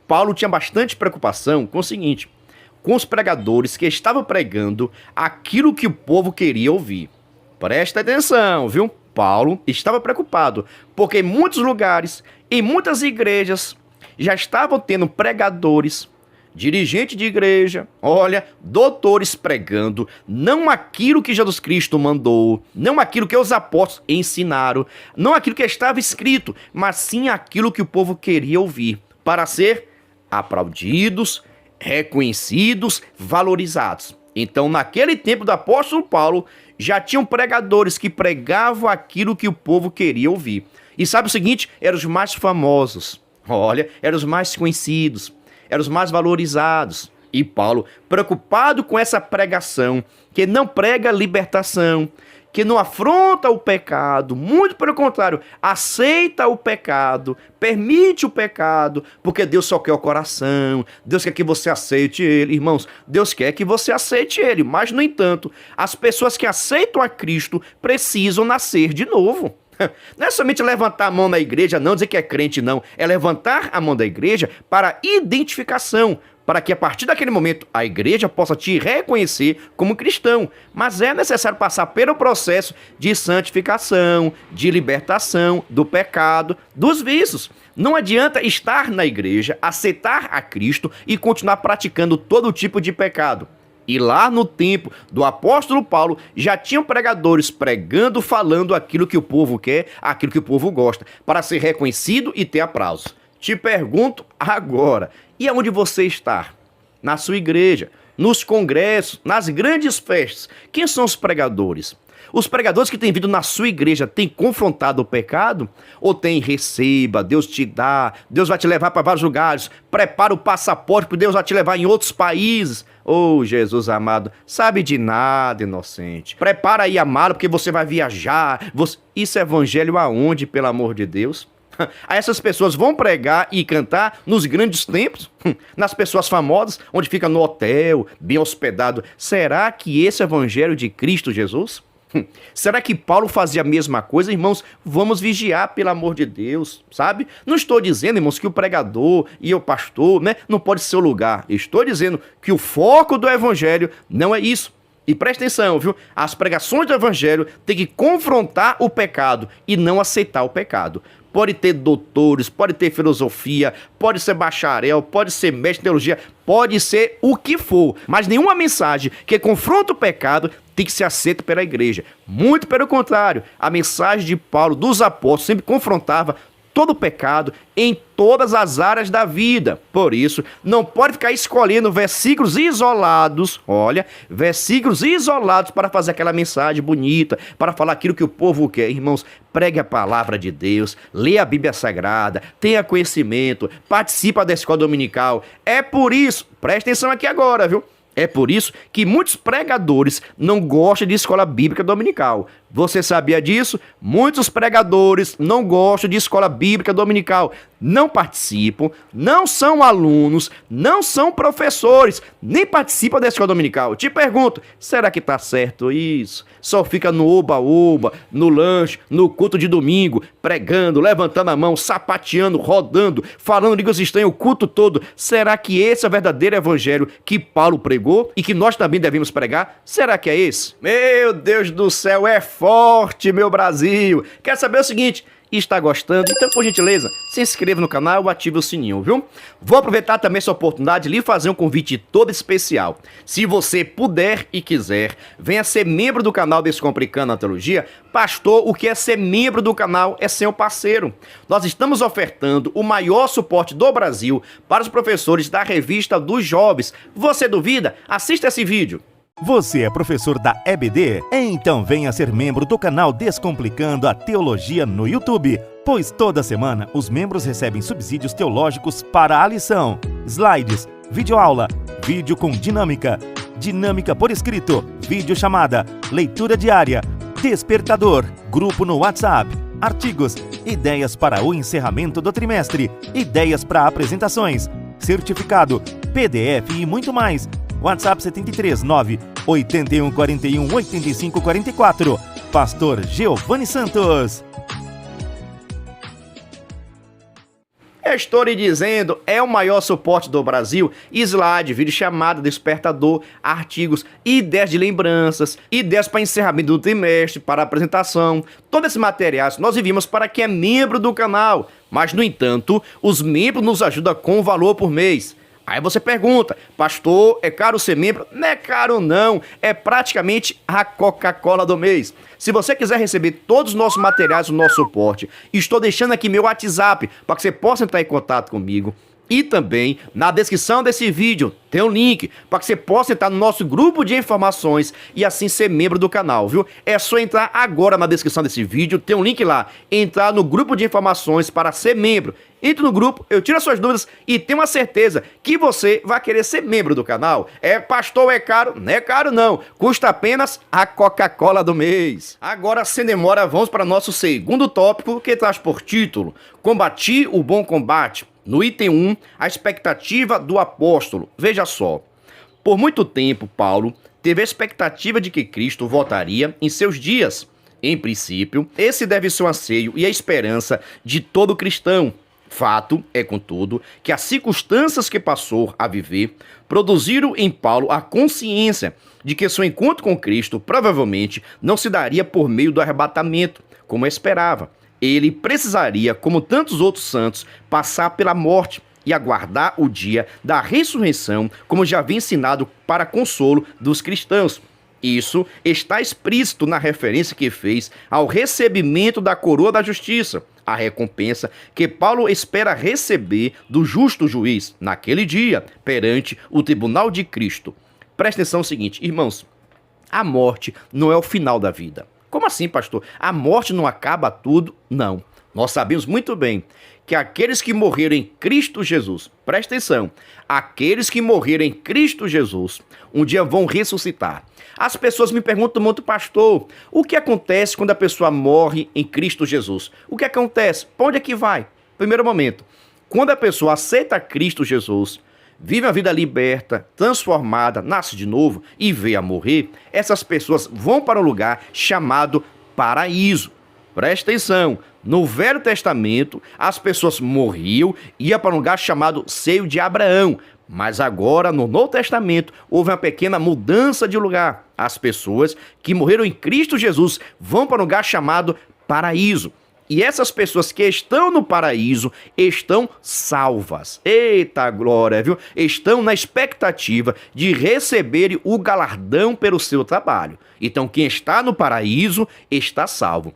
Paulo tinha bastante preocupação com o seguinte, com os pregadores que estavam pregando aquilo que o povo queria ouvir. Presta atenção, viu? Paulo estava preocupado, porque em muitos lugares, em muitas igrejas, já estavam tendo pregadores, dirigente de igreja, doutores pregando, não aquilo que Jesus Cristo mandou, não aquilo que os apóstolos ensinaram, não aquilo que estava escrito, mas sim aquilo que o povo queria ouvir, para ser aplaudidos, reconhecidos, valorizados. Então, naquele tempo do apóstolo Paulo, já tinham pregadores que pregavam aquilo que o povo queria ouvir. E sabe o seguinte? Eram os mais famosos, eram os mais conhecidos, eram os mais valorizados. E Paulo, preocupado com essa pregação, que não prega libertação, que não afronta o pecado, muito pelo contrário, aceita o pecado, permite o pecado, porque Deus só quer o coração, Deus quer que você aceite Ele. Irmãos, Deus quer que você aceite Ele, mas, no entanto, as pessoas que aceitam a Cristo precisam nascer de novo. Não é somente levantar a mão na igreja, não dizer que é crente, não. É levantar a mão da igreja para identificação, para que a partir daquele momento a igreja possa te reconhecer como cristão. Mas é necessário passar pelo processo de santificação, de libertação do pecado, dos vícios. Não adianta estar na igreja, aceitar a Cristo e continuar praticando todo tipo de pecado. E lá no tempo do apóstolo Paulo, já tinham pregadores pregando, falando aquilo que o povo quer, aquilo que o povo gosta, para ser reconhecido e ter aplauso. Te pergunto agora, e aonde você está? Na sua igreja, nos congressos, nas grandes festas, quem são os pregadores? Os pregadores que têm vindo na sua igreja têm confrontado o pecado? Ou tem receba, Deus te dá, Deus vai te levar para vários lugares, prepara o passaporte porque Deus vai te levar em outros países? Oh, Jesus amado, sabe de nada, inocente. Prepara aí a mala porque você vai viajar. Isso é evangelho aonde, pelo amor de Deus? Aí essas pessoas vão pregar e cantar nos grandes templos, nas pessoas famosas, onde fica no hotel, bem hospedado. Será que esse é o evangelho de Cristo Jesus? Será que Paulo fazia a mesma coisa? Irmãos, vamos vigiar, pelo amor de Deus, sabe? Não estou dizendo, irmãos, que o pregador e o pastor, não pode ser o lugar. Estou dizendo que o foco do evangelho não é isso. E presta atenção, viu? As pregações do evangelho têm que confrontar o pecado e não aceitar o pecado. Pode ter doutores, pode ter filosofia, pode ser bacharel, pode ser mestre em teologia, pode ser o que for, mas nenhuma mensagem que confronta o pecado tem que ser aceita pela igreja. Muito pelo contrário, a mensagem de Paulo, dos apóstolos, sempre confrontava todo o pecado em todas as áreas da vida. Por isso, não pode ficar escolhendo versículos isolados, versículos isolados para fazer aquela mensagem bonita, para falar aquilo que o povo quer. Irmãos, pregue a palavra de Deus, leia a Bíblia Sagrada, tenha conhecimento, participe da escola dominical. É por isso, presta atenção aqui agora, viu? É por isso que muitos pregadores não gostam de escola bíblica dominical. Você sabia disso? Muitos pregadores não gostam de escola bíblica dominical, não participam, não são alunos, não são professores, nem participam da escola dominical. Te pergunto, será que tá certo isso? Só fica no oba-oba, no lanche, no culto de domingo, pregando, levantando a mão, sapateando, rodando, falando línguas estranhas o culto todo. Será que esse é o verdadeiro evangelho que Paulo pregou e que nós também devemos pregar? Será que é esse? Meu Deus do céu, é forte, meu Brasil! Quer saber o seguinte? Está gostando? Então, por gentileza, se inscreva no canal e ative o sininho, viu? Vou aproveitar também essa oportunidade de lhe fazer um convite todo especial. Se você puder e quiser, venha ser membro do canal Descomplicando a Teologia. Pastor, o que é ser membro do canal é ser um parceiro. Nós estamos ofertando o maior suporte do Brasil para os professores da Revista dos Jovens. Você duvida? Assista esse vídeo. Você é professor da EBD? Então venha ser membro do canal Descomplicando a Teologia no YouTube, pois toda semana os membros recebem subsídios teológicos para a lição, slides, videoaula, vídeo com dinâmica, dinâmica por escrito, videochamada, leitura diária, despertador, grupo no WhatsApp, artigos, ideias para o encerramento do trimestre, ideias para apresentações, certificado, PDF e muito mais. WhatsApp 73 9 81 41 85 44. Pastor Giovanni Santos. Estou lhe dizendo, é o maior suporte do Brasil. Slide, videochamada, despertador, artigos, ideias de lembranças, ideias para encerramento do trimestre, para apresentação. Todos esses materiais nós enviamos para quem é membro do canal. Mas, no entanto, os membros nos ajudam com valor por mês. Aí você pergunta, pastor, é caro ser membro? Não é caro não, é praticamente a Coca-Cola do mês. Se você quiser receber todos os nossos materiais, o nosso suporte, estou deixando aqui meu WhatsApp para que você possa entrar em contato comigo. E também, na descrição desse vídeo, tem um link para que você possa entrar no nosso grupo de informações e assim ser membro do canal, viu? É só entrar agora na descrição desse vídeo, tem um link lá, entrar no grupo de informações para ser membro. Entre no grupo, eu tiro as suas dúvidas e tenho uma certeza que você vai querer ser membro do canal. É, pastor, é caro? Não é caro não, custa apenas a Coca-Cola do mês. Agora, sem demora, vamos para nosso segundo tópico, que traz por título: Combati o bom combate. No item 1, a expectativa do apóstolo. Veja só, por muito tempo Paulo teve a expectativa de que Cristo voltaria em seus dias. Em princípio, esse deve ser o anseio e a esperança de todo cristão. Fato é, contudo, que as circunstâncias que passou a viver produziram em Paulo a consciência de que seu encontro com Cristo provavelmente não se daria por meio do arrebatamento, como esperava. Ele precisaria, como tantos outros santos, passar pela morte e aguardar o dia da ressurreição, como já havia ensinado para consolo dos cristãos. Isso está explícito na referência que fez ao recebimento da coroa da justiça, a recompensa que Paulo espera receber do justo juiz naquele dia, perante o tribunal de Cristo. Preste atenção no seguinte, irmãos, a morte não é o final da vida. Como assim, pastor? A morte não acaba tudo? Não. Nós sabemos muito bem que aqueles que morreram em Cristo Jesus, presta atenção, aqueles que morreram em Cristo Jesus, um dia vão ressuscitar. As pessoas me perguntam muito, pastor, o que acontece quando a pessoa morre em Cristo Jesus? O que acontece? Para onde é que vai? Primeiro momento, quando a pessoa aceita Cristo Jesus, vive a vida liberta, transformada, nasce de novo e veio a morrer, essas pessoas vão para um lugar chamado paraíso. Presta atenção, no Velho Testamento as pessoas morriam e iam para um lugar chamado seio de Abraão. Mas agora, no Novo Testamento, houve uma pequena mudança de lugar. As pessoas que morreram em Cristo Jesus vão para um lugar chamado paraíso. E essas pessoas que estão no paraíso estão salvas. Eita glória, viu? Estão na expectativa de receberem o galardão pelo seu trabalho. Então, quem está no paraíso está salvo.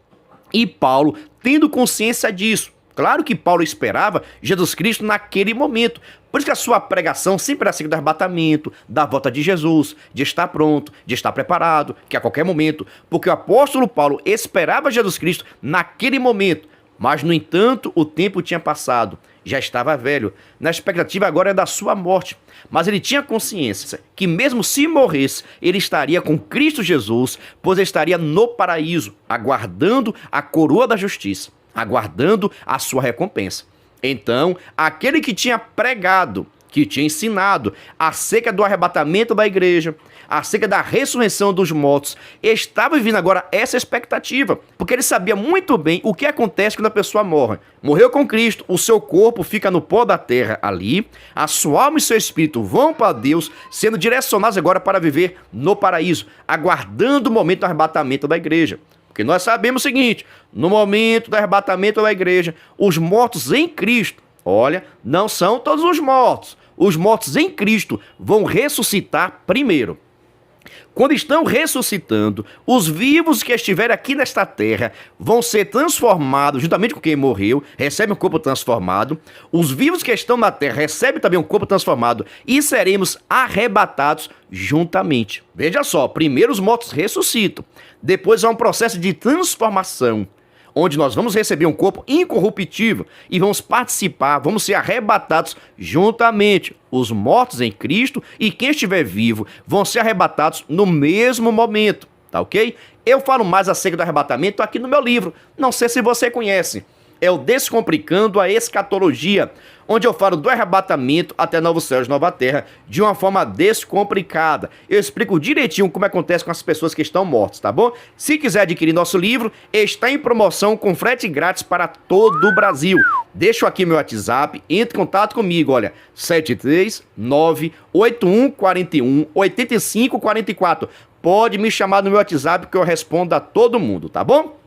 E Paulo, tendo consciência disso, claro que Paulo esperava Jesus Cristo naquele momento. Por isso que a sua pregação sempre era assim do arrebatamento, da volta de Jesus, de estar pronto, de estar preparado, que a qualquer momento. Porque o apóstolo Paulo esperava Jesus Cristo naquele momento. Mas, no entanto, o tempo tinha passado já estava velho. Na expectativa agora é da sua morte. Mas ele tinha consciência que mesmo se morresse, ele estaria com Cristo Jesus, pois estaria no paraíso, aguardando a coroa da justiça, aguardando a sua recompensa. Então, aquele que tinha pregado, que tinha ensinado acerca do arrebatamento da igreja, acerca da ressurreição dos mortos, estava vivendo agora essa expectativa, porque ele sabia muito bem o que acontece quando a pessoa morre. Morreu com Cristo, o seu corpo fica no pó da terra ali, a sua alma e seu espírito vão para Deus, sendo direcionados agora para viver no paraíso, aguardando o momento do arrebatamento da igreja. Porque nós sabemos o seguinte, no momento do arrebatamento da igreja, os mortos em Cristo, olha, não são todos os mortos em Cristo vão ressuscitar primeiro. Quando estão ressuscitando, os vivos que estiverem aqui nesta terra vão ser transformados, juntamente com quem morreu, recebem um corpo transformado. Os vivos que estão na terra recebem também um corpo transformado e seremos arrebatados juntamente. Veja só, primeiro os mortos ressuscitam, depois há um processo de transformação, onde nós vamos receber um corpo incorruptível e vamos participar, vamos ser arrebatados juntamente. Os mortos em Cristo e quem estiver vivo vão ser arrebatados no mesmo momento, tá ok? Eu falo mais acerca do arrebatamento aqui no meu livro, não sei se você conhece. É o Descomplicando a Escatologia, onde eu falo do arrebatamento até novos céus e nova terra de uma forma descomplicada. Eu explico direitinho como acontece com as pessoas que estão mortas, tá bom? Se quiser adquirir nosso livro, está em promoção com frete grátis para todo o Brasil. Deixo aqui meu WhatsApp, entre em contato comigo, olha, 73981418544. Pode me chamar no meu WhatsApp que eu respondo a todo mundo, tá bom?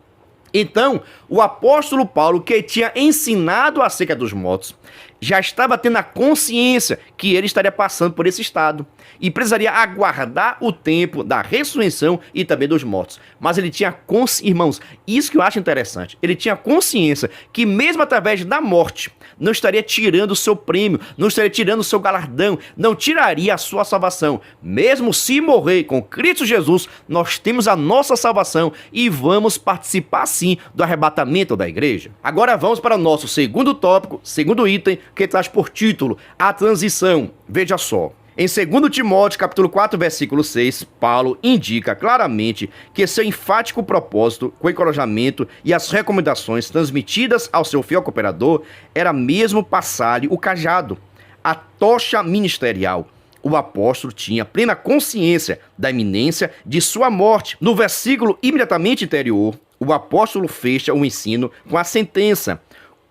Então, o apóstolo Paulo, que tinha ensinado acerca dos mortos, já estava tendo a consciência que ele estaria passando por esse estado e precisaria aguardar o tempo da ressurreição e também dos mortos. Mas ele tinha consciência, irmãos, isso que eu acho interessante, ele tinha consciência que mesmo através da morte, não estaria tirando o seu prêmio, não estaria tirando o seu galardão, não tiraria a sua salvação. Mesmo se morrer com Cristo Jesus, nós temos a nossa salvação e vamos participar sim do arrebatamento da igreja. Agora vamos para o nosso segundo tópico, segundo item, que traz por título a transição. Veja só. Em 2 Timóteo, capítulo 4, versículo 6, Paulo indica claramente que seu enfático propósito com o encorajamento e as recomendações transmitidas ao seu fiel cooperador era mesmo passar-lhe o cajado, a tocha ministerial. O apóstolo tinha plena consciência da iminência de sua morte. No versículo imediatamente anterior, o apóstolo fecha o ensino com a sentença: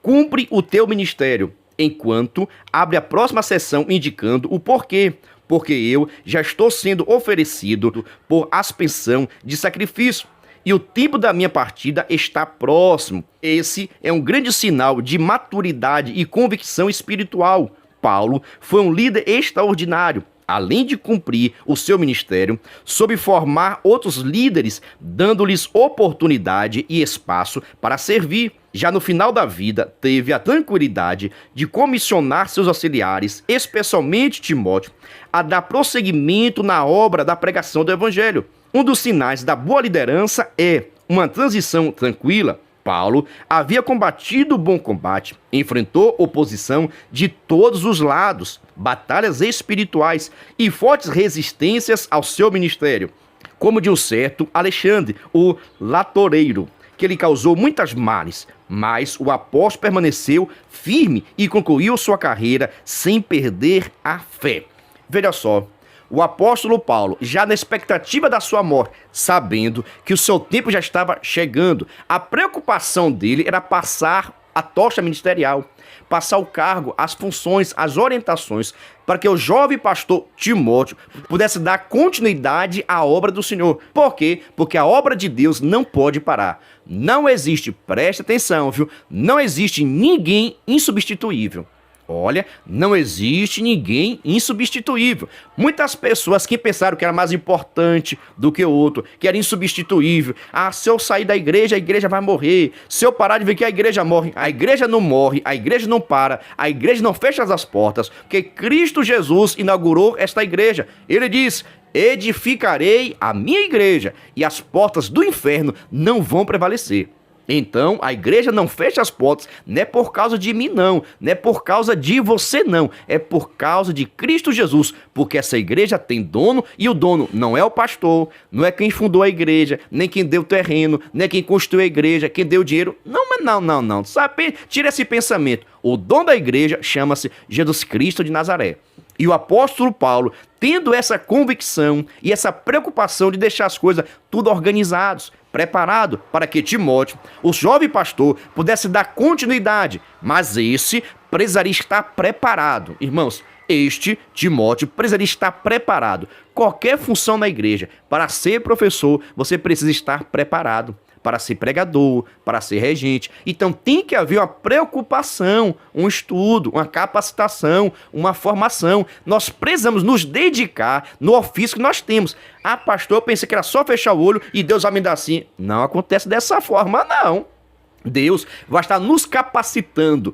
cumpre o teu ministério, enquanto abre a próxima sessão indicando o porquê. Porque eu já estou sendo oferecido por aspersão de sacrifício, e o tempo da minha partida está próximo. Esse é um grande sinal de maturidade e convicção espiritual. Paulo foi um líder extraordinário. Além de cumprir o seu ministério, soube formar outros líderes, dando-lhes oportunidade e espaço para servir. Já no final da vida, teve a tranquilidade de comissionar seus auxiliares, especialmente Timóteo, a dar prosseguimento na obra da pregação do Evangelho. Um dos sinais da boa liderança é uma transição tranquila. Paulo havia combatido o bom combate, enfrentou oposição de todos os lados, batalhas espirituais e fortes resistências ao seu ministério, como de um certo Alexandre, o latoreiro, que lhe causou muitas males, mas o apóstolo permaneceu firme e concluiu sua carreira sem perder a fé. Veja só, o apóstolo Paulo, já na expectativa da sua morte, sabendo que o seu tempo já estava chegando, a preocupação dele era passar a tocha ministerial, passar o cargo, as funções, as orientações, para que o jovem pastor Timóteo pudesse dar continuidade à obra do Senhor. Por quê? Porque a obra de Deus não pode parar. Não existe, preste atenção, viu? Não existe ninguém insubstituível. Olha, não existe ninguém insubstituível. Muitas pessoas que pensaram que era mais importante do que o outro, que era insubstituível. Ah, se eu sair da igreja, a igreja vai morrer. Se eu parar de ver que a igreja morre, a igreja não morre, a igreja não para, a igreja não fecha as portas, porque Cristo Jesus inaugurou esta igreja. Ele diz: edificarei a minha igreja e as portas do inferno não vão prevalecer. Então, a igreja não fecha as portas, não é por causa de mim não é por causa de você não, é por causa de Cristo Jesus, porque essa igreja tem dono e o dono não é o pastor, não é quem fundou a igreja, nem quem deu o terreno, nem quem construiu a igreja, quem deu o dinheiro, não, sabe? Tira esse pensamento, o dono da igreja chama-se Jesus Cristo de Nazaré. E o apóstolo Paulo, tendo essa convicção e essa preocupação de deixar as coisas tudo organizados, preparado para que Timóteo, o jovem pastor, pudesse dar continuidade, mas esse precisaria estar preparado. Irmãos, Timóteo, precisaria estar preparado. Qualquer função na igreja, para ser professor, você precisa estar preparado. Para ser pregador, para ser regente. Então tem que haver uma preocupação, um estudo, uma capacitação, uma formação. Nós precisamos nos dedicar no ofício que nós temos. Ah, pastor, eu pensei que era só fechar o olho e Deus vai me dar assim. Não acontece dessa forma, não. Deus vai estar nos capacitando.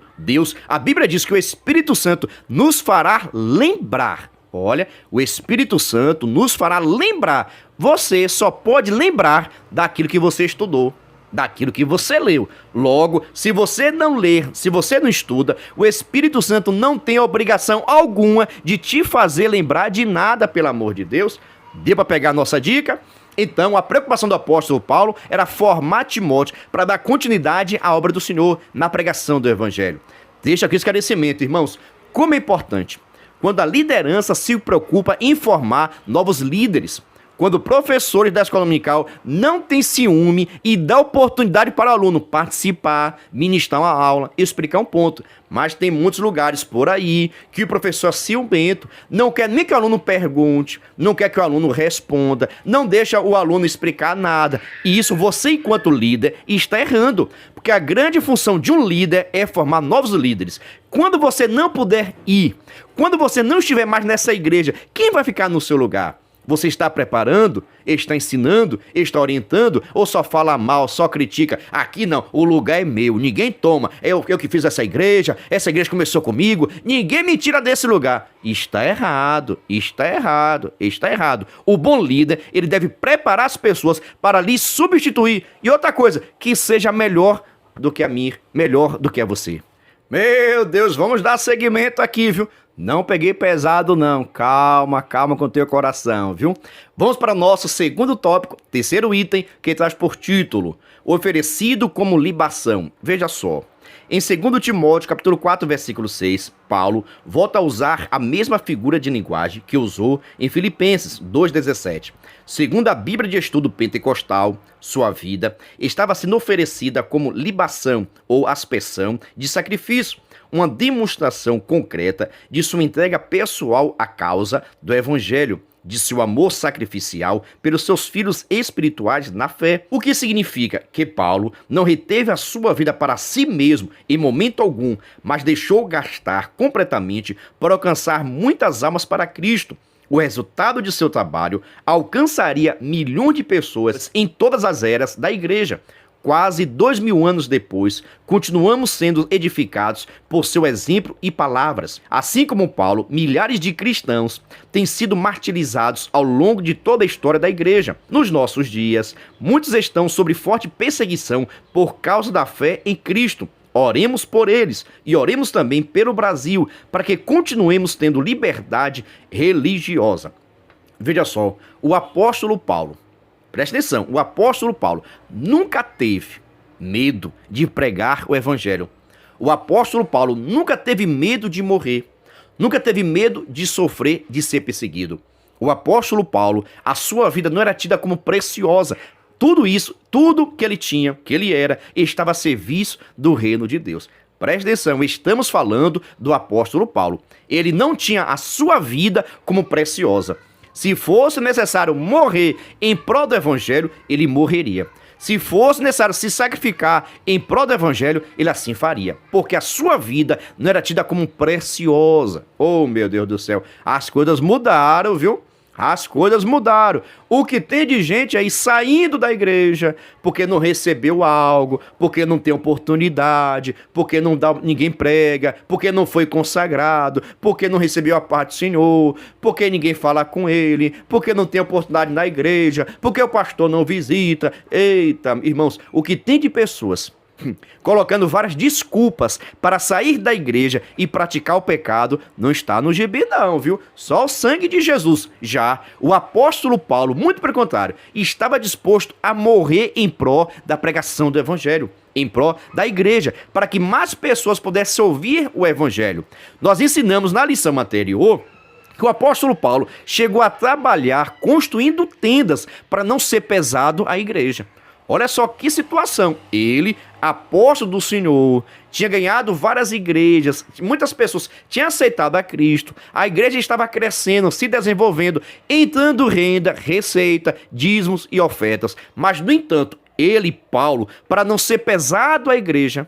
A Bíblia diz que o Espírito Santo nos fará lembrar. Olha, o Espírito Santo nos fará lembrar. Você só pode lembrar daquilo que você estudou, daquilo que você leu. Logo, se você não ler, se você não estuda, o Espírito Santo não tem obrigação alguma de te fazer lembrar de nada, pelo amor de Deus. Deu para pegar a nossa dica? Então, a preocupação do apóstolo Paulo era formar Timóteo para dar continuidade à obra do Senhor na pregação do Evangelho. Deixa aqui o esclarecimento, irmãos. Como é importante quando a liderança se preocupa em formar novos líderes. Quando professores da escola dominical não têm ciúme e dá oportunidade para o aluno participar, ministrar uma aula, explicar um ponto. Mas tem muitos lugares por aí que o professor é ciumento, não quer nem que o aluno pergunte, não quer que o aluno responda, não deixa o aluno explicar nada. E isso você, enquanto líder, está errando. Porque a grande função de um líder é formar novos líderes. Quando você não puder ir, quando você não estiver mais nessa igreja, quem vai ficar no seu lugar? Você está preparando? Está ensinando? Está orientando? Ou só fala mal, só critica? Aqui não, o lugar é meu, ninguém toma. Eu que fiz essa igreja começou comigo, ninguém me tira desse lugar. Está errado. O bom líder, ele deve preparar as pessoas para lhe substituir. E outra coisa, que seja melhor do que a mim, melhor do que a você. Meu Deus, vamos dar seguimento aqui, viu? Não peguei pesado não, calma com o teu coração, viu? Vamos para o nosso segundo tópico, terceiro item, que traz por título, oferecido como libação. Veja só, em 2 Timóteo, capítulo 4, versículo 6, Paulo volta a usar a mesma figura de linguagem que usou em Filipenses 2,17. Segundo a Bíblia de Estudo Pentecostal, sua vida estava sendo oferecida como libação ou aspersão de sacrifício, uma demonstração concreta de sua entrega pessoal à causa do Evangelho, de seu amor sacrificial pelos seus filhos espirituais na fé. O que significa que Paulo não reteve a sua vida para si mesmo em momento algum, mas deixou gastar completamente para alcançar muitas almas para Cristo. O resultado de seu trabalho alcançaria milhões de pessoas em todas as eras da igreja. Quase 2000 anos depois, continuamos sendo edificados por seu exemplo e palavras. Assim como Paulo, milhares de cristãos têm sido martirizados ao longo de toda a história da igreja. Nos nossos dias, muitos estão sob forte perseguição por causa da fé em Cristo. Oremos por eles e oremos também pelo Brasil, para que continuemos tendo liberdade religiosa. Veja só, o apóstolo Paulo, preste atenção, o apóstolo Paulo nunca teve medo de pregar o evangelho. O apóstolo Paulo nunca teve medo de morrer, nunca teve medo de sofrer, de ser perseguido. O apóstolo Paulo, a sua vida não era tida como preciosa. Tudo isso, tudo que ele tinha, que ele era, estava a serviço do reino de Deus. Preste atenção, estamos falando do apóstolo Paulo. Ele não tinha a sua vida como preciosa. Se fosse necessário morrer em prol do evangelho, ele morreria. Se fosse necessário se sacrificar em prol do evangelho, ele assim faria. Porque a sua vida não era tida como preciosa. Oh, meu Deus do céu, as coisas mudaram, viu? As coisas mudaram. O que tem de gente aí saindo da igreja porque não recebeu algo, porque não tem oportunidade, porque não dá, ninguém prega, porque não foi consagrado, porque não recebeu a parte do Senhor, porque ninguém fala com ele, porque não tem oportunidade na igreja, porque o pastor não visita. Eita, irmãos, o que tem de pessoas colocando várias desculpas para sair da igreja e praticar o pecado, não está no gibi não, viu? Só o sangue de Jesus. Já o apóstolo Paulo, muito pelo contrário, estava disposto a morrer em pró da pregação do evangelho, em pró da igreja, para que mais pessoas pudessem ouvir o evangelho. Nós ensinamos na lição anterior que o apóstolo Paulo chegou a trabalhar construindo tendas para não ser pesado à igreja. Olha só que situação. Ele, apóstolo do Senhor, tinha ganhado várias igrejas, muitas pessoas tinham aceitado a Cristo, a igreja estava crescendo, se desenvolvendo, entrando renda, receita, dízimos e ofertas. Mas, no entanto, ele, Paulo, para não ser pesado à igreja,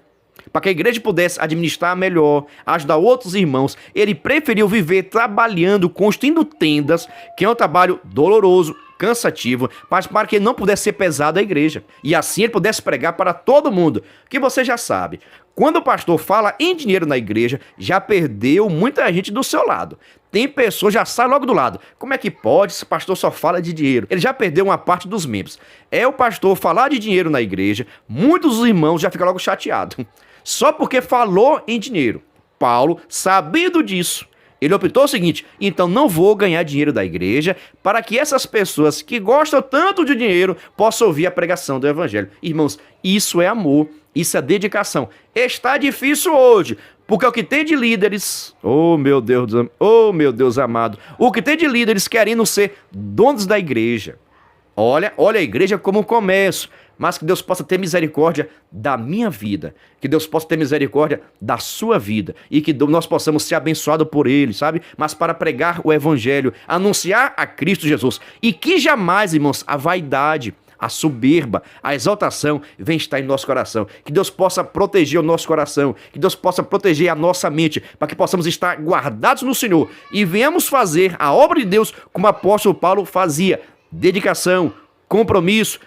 para que a igreja pudesse administrar melhor, ajudar outros irmãos, ele preferiu viver trabalhando, construindo tendas, que é um trabalho doloroso, cansativo, mas para que não pudesse ser pesado a igreja. E assim ele pudesse pregar para todo mundo. Que você já sabe, quando o pastor fala em dinheiro na igreja, já perdeu muita gente do seu lado. Tem pessoas já sai logo do lado. Como é que pode se o pastor só fala de dinheiro? Ele já perdeu uma parte dos membros. É o pastor falar de dinheiro na igreja, muitos dos irmãos já ficam logo chateados. Só porque falou em dinheiro. Paulo, sabendo disso, ele optou o seguinte: então não vou ganhar dinheiro da igreja para que essas pessoas que gostam tanto de dinheiro possam ouvir a pregação do evangelho. Irmãos, isso é amor, isso é dedicação. Está difícil hoje, porque o que tem de líderes, oh meu Deus amado, o que tem de líderes querendo ser donos da igreja. Olha a igreja como um comércio. Mas que Deus possa ter misericórdia da minha vida, que Deus possa ter misericórdia da sua vida e que nós possamos ser abençoados por Ele, sabe? Mas para pregar o evangelho, anunciar a Cristo Jesus e que jamais, irmãos, a vaidade, a soberba, a exaltação venha estar em nosso coração. Que Deus possa proteger o nosso coração, que Deus possa proteger a nossa mente, para que possamos estar guardados no Senhor e venhamos fazer a obra de Deus como o apóstolo Paulo fazia: dedicação, compromisso,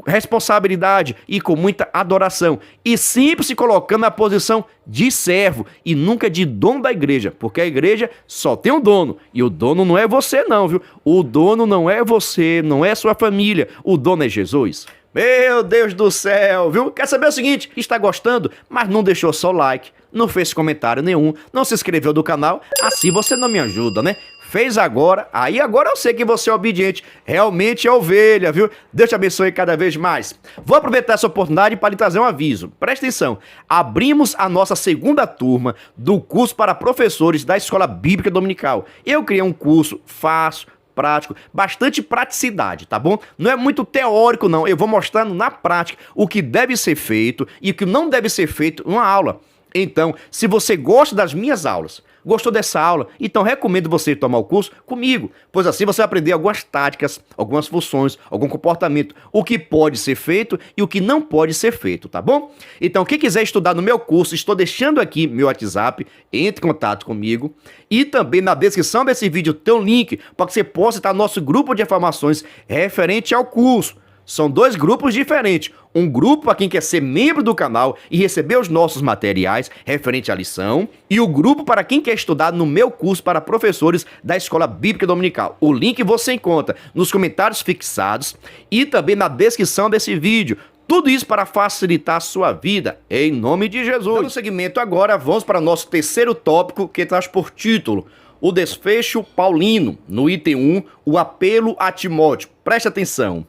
responsabilidade e com muita adoração, e sempre se colocando na posição de servo e nunca de dono da igreja, porque a igreja só tem um dono, e o dono não é você não, viu? O dono não é você, não é sua família, o dono é Jesus. Meu Deus do céu, viu? Quer saber o seguinte? Está gostando, mas não deixou só o like, não fez comentário nenhum, não se inscreveu no canal, assim você não me ajuda, né? Fez agora, aí agora eu sei que você é obediente, realmente é ovelha, viu? Deus te abençoe cada vez mais. Vou aproveitar essa oportunidade para lhe trazer um aviso. Presta atenção, abrimos a nossa segunda turma do curso para professores da Escola Bíblica Dominical. Eu criei um curso fácil, prático, bastante praticidade, tá bom? Não é muito teórico não, eu vou mostrando na prática o que deve ser feito e o que não deve ser feito em uma aula. Então, se você gosta das minhas aulas, gostou dessa aula, então recomendo você tomar o curso comigo, pois assim você vai aprender algumas táticas, algumas funções, algum comportamento, o que pode ser feito e o que não pode ser feito, tá bom? Então, quem quiser estudar no meu curso, estou deixando aqui meu WhatsApp, entre em contato comigo, e também na descrição desse vídeo tem um link para que você possa estar no nosso grupo de informações referente ao curso. São dois grupos diferentes. Um grupo para quem quer ser membro do canal e receber os nossos materiais referente à lição. E o grupo para quem quer estudar no meu curso para professores da Escola Bíblica Dominical. O link você encontra nos comentários fixados e também na descrição desse vídeo. Tudo isso para facilitar a sua vida, em nome de Jesus. Dando seguimento agora, vamos para o nosso terceiro tópico, que traz por título o desfecho paulino. No item 1, o apelo a Timóteo. Preste atenção.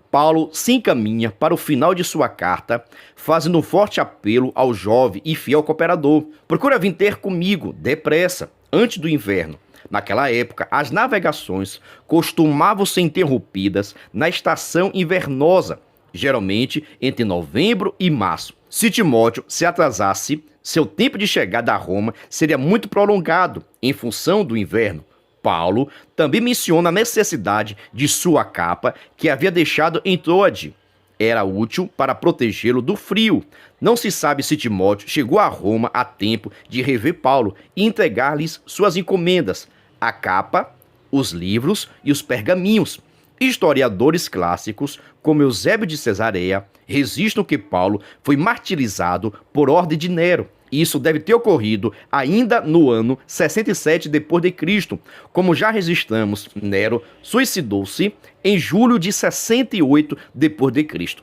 Paulo se encaminha para o final de sua carta, fazendo um forte apelo ao jovem e fiel cooperador. Procura vir ter comigo, depressa, antes do inverno. Naquela época, as navegações costumavam ser interrompidas na estação invernosa, geralmente entre novembro e março. Se Timóteo se atrasasse, seu tempo de chegada a Roma seria muito prolongado em função do inverno. Paulo também menciona a necessidade de sua capa, que havia deixado em Troade. Era útil para protegê-lo do frio. Não se sabe se Timóteo chegou a Roma a tempo de rever Paulo e entregar-lhes suas encomendas. A capa os livros e os pergaminhos. Historiadores clássicos, como Eusébio de Cesareia, registram que Paulo foi martirizado por ordem de Nero. Isso deve ter ocorrido ainda no ano 67 d.C. Como já registramos, Nero suicidou-se em julho de 68 d.C.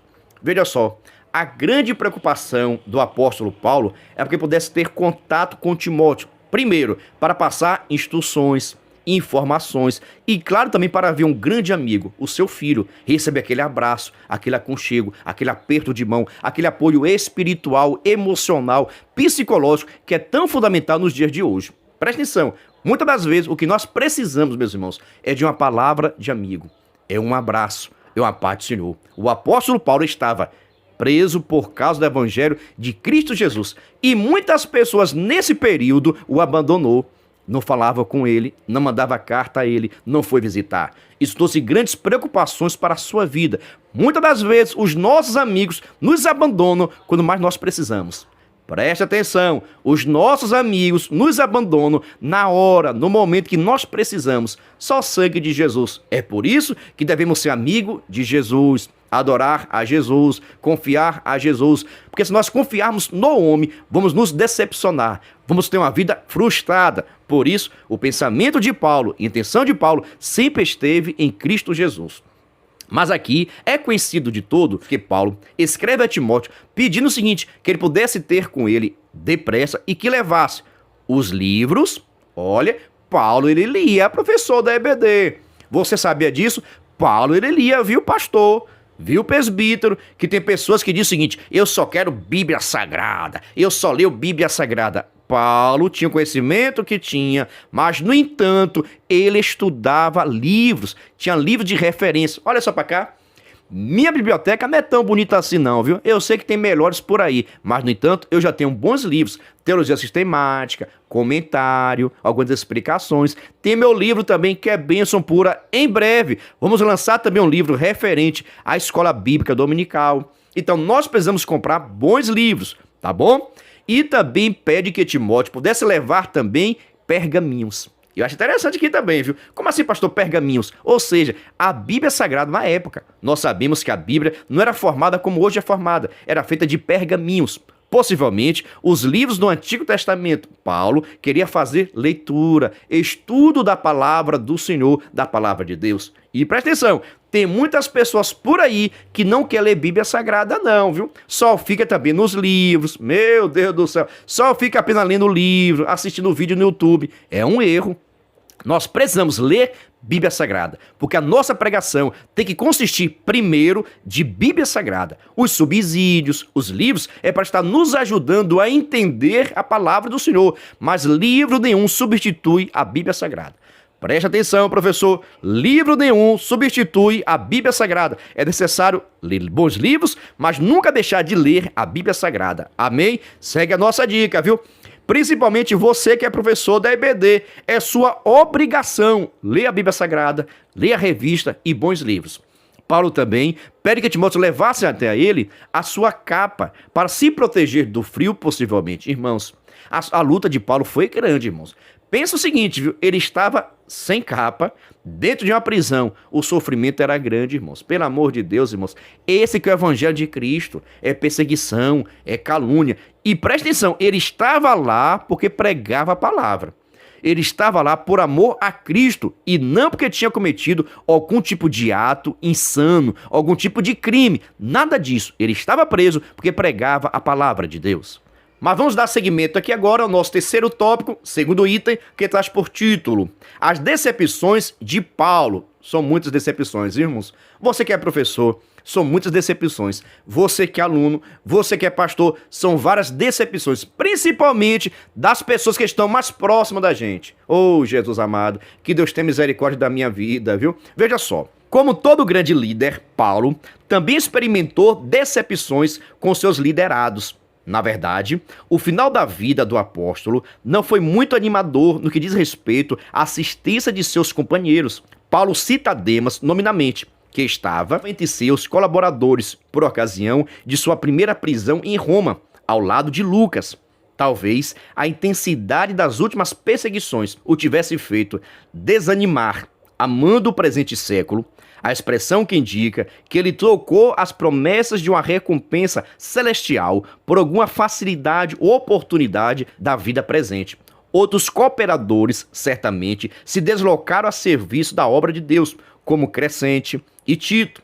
Veja só, a grande preocupação do apóstolo Paulo é porque pudesse ter contato com Timóteo. Primeiro, para passar instruções, informações e, claro, também para ver um grande amigo, o seu filho, receber aquele abraço, aquele aconchego, aquele aperto de mão, aquele apoio espiritual, emocional, psicológico, que é tão fundamental nos dias de hoje. Preste atenção, muitas das vezes o que nós precisamos, meus irmãos, é de uma palavra de amigo, é um abraço, é uma paz do Senhor. O apóstolo Paulo estava preso por causa do evangelho de Cristo Jesus e muitas pessoas nesse período o abandonou. Não falava com ele, não mandava carta a ele, não foi visitar. Isso trouxe grandes preocupações para a sua vida. Muitas das vezes, os nossos amigos nos abandonam quando mais nós precisamos. Preste atenção, os nossos amigos nos abandonam na hora, no momento que nós precisamos. Só sangue de Jesus. É por isso que devemos ser amigo de Jesus, adorar a Jesus, confiar a Jesus. Porque se nós confiarmos no homem, vamos nos decepcionar, vamos ter uma vida frustrada. Por isso, o pensamento de Paulo, a intenção de Paulo, sempre esteve em Cristo Jesus. Mas aqui é conhecido de todo que Paulo escreve a Timóteo pedindo o seguinte, que ele pudesse ter com ele depressa e que levasse os livros. Olha, Paulo ele lia, professor da EBD. Você sabia disso? Paulo ele lia, viu, pastor? Viu, presbítero? Que tem pessoas que dizem o seguinte, eu só quero Bíblia Sagrada, eu só leio Bíblia Sagrada. Paulo tinha o conhecimento que tinha, mas, no entanto, ele estudava livros, tinha livros de referência. Olha só para cá, minha biblioteca não é tão bonita assim não, viu? Eu sei que tem melhores por aí, mas, no entanto, eu já tenho bons livros, teologia sistemática, comentário, algumas explicações. Tem meu livro também, que é bênção pura. Em breve, vamos lançar também um livro referente à escola bíblica dominical. Então, nós precisamos comprar bons livros, tá bom? E também pede que Timóteo pudesse levar também pergaminhos. Eu acho interessante aqui também, viu? Como assim, pastor, pergaminhos? Ou seja, a Bíblia Sagrada na época. Nós sabemos que a Bíblia não era formada como hoje é formada. Era feita de pergaminhos. Possivelmente, os livros do Antigo Testamento. Paulo queria fazer leitura, estudo da palavra do Senhor, da palavra de Deus. E presta atenção, tem muitas pessoas por aí que não quer ler Bíblia Sagrada não, viu? Só fica também nos livros, meu Deus do céu. Só fica apenas lendo o livro, assistindo vídeo no YouTube. É um erro. Nós precisamos ler Bíblia Sagrada, porque a nossa pregação tem que consistir primeiro de Bíblia Sagrada. Os subsídios, os livros, é para estar nos ajudando a entender a palavra do Senhor, mas livro nenhum substitui a Bíblia Sagrada. Preste atenção, professor, livro nenhum substitui a Bíblia Sagrada. É necessário ler bons livros, mas nunca deixar de ler a Bíblia Sagrada. Amém? Segue a nossa dica, viu? Principalmente você que é professor da EBD, é sua obrigação ler a Bíblia Sagrada, ler a revista e bons livros. Paulo também pede que Timóteo levasse até ele a sua capa para se proteger do frio, possivelmente. Irmãos, a luta de Paulo foi grande, irmãos. Pensa o seguinte, viu? Ele estava sem capa, dentro de uma prisão. O sofrimento era grande, irmãos. Pelo amor de Deus, irmãos. Esse que é o evangelho de Cristo. É perseguição, é calúnia. E preste atenção, ele estava lá porque pregava a palavra. Ele estava lá por amor a Cristo e não porque tinha cometido algum tipo de ato insano, algum tipo de crime. Nada disso. Ele estava preso porque pregava a palavra de Deus. Mas vamos dar seguimento aqui agora ao nosso terceiro tópico, segundo item, que traz por título as decepções de Paulo. São muitas decepções, irmãos. Você que é professor, são muitas decepções. Você que é aluno, você que é pastor, são várias decepções, principalmente das pessoas que estão mais próximas da gente. Oh, Jesus amado, que Deus tenha misericórdia da minha vida, viu? Veja só. Como todo grande líder, Paulo também experimentou decepções com seus liderados. Na verdade, o final da vida do apóstolo não foi muito animador no que diz respeito à assistência de seus companheiros. Paulo cita Demas nominalmente, que estava entre seus colaboradores por ocasião de sua primeira prisão em Roma, ao lado de Lucas. Talvez a intensidade das últimas perseguições o tivesse feito desanimar amando o presente século, a expressão que indica que ele trocou as promessas de uma recompensa celestial por alguma facilidade ou oportunidade da vida presente. Outros cooperadores, certamente, se deslocaram a serviço da obra de Deus, como Crescente e Tito.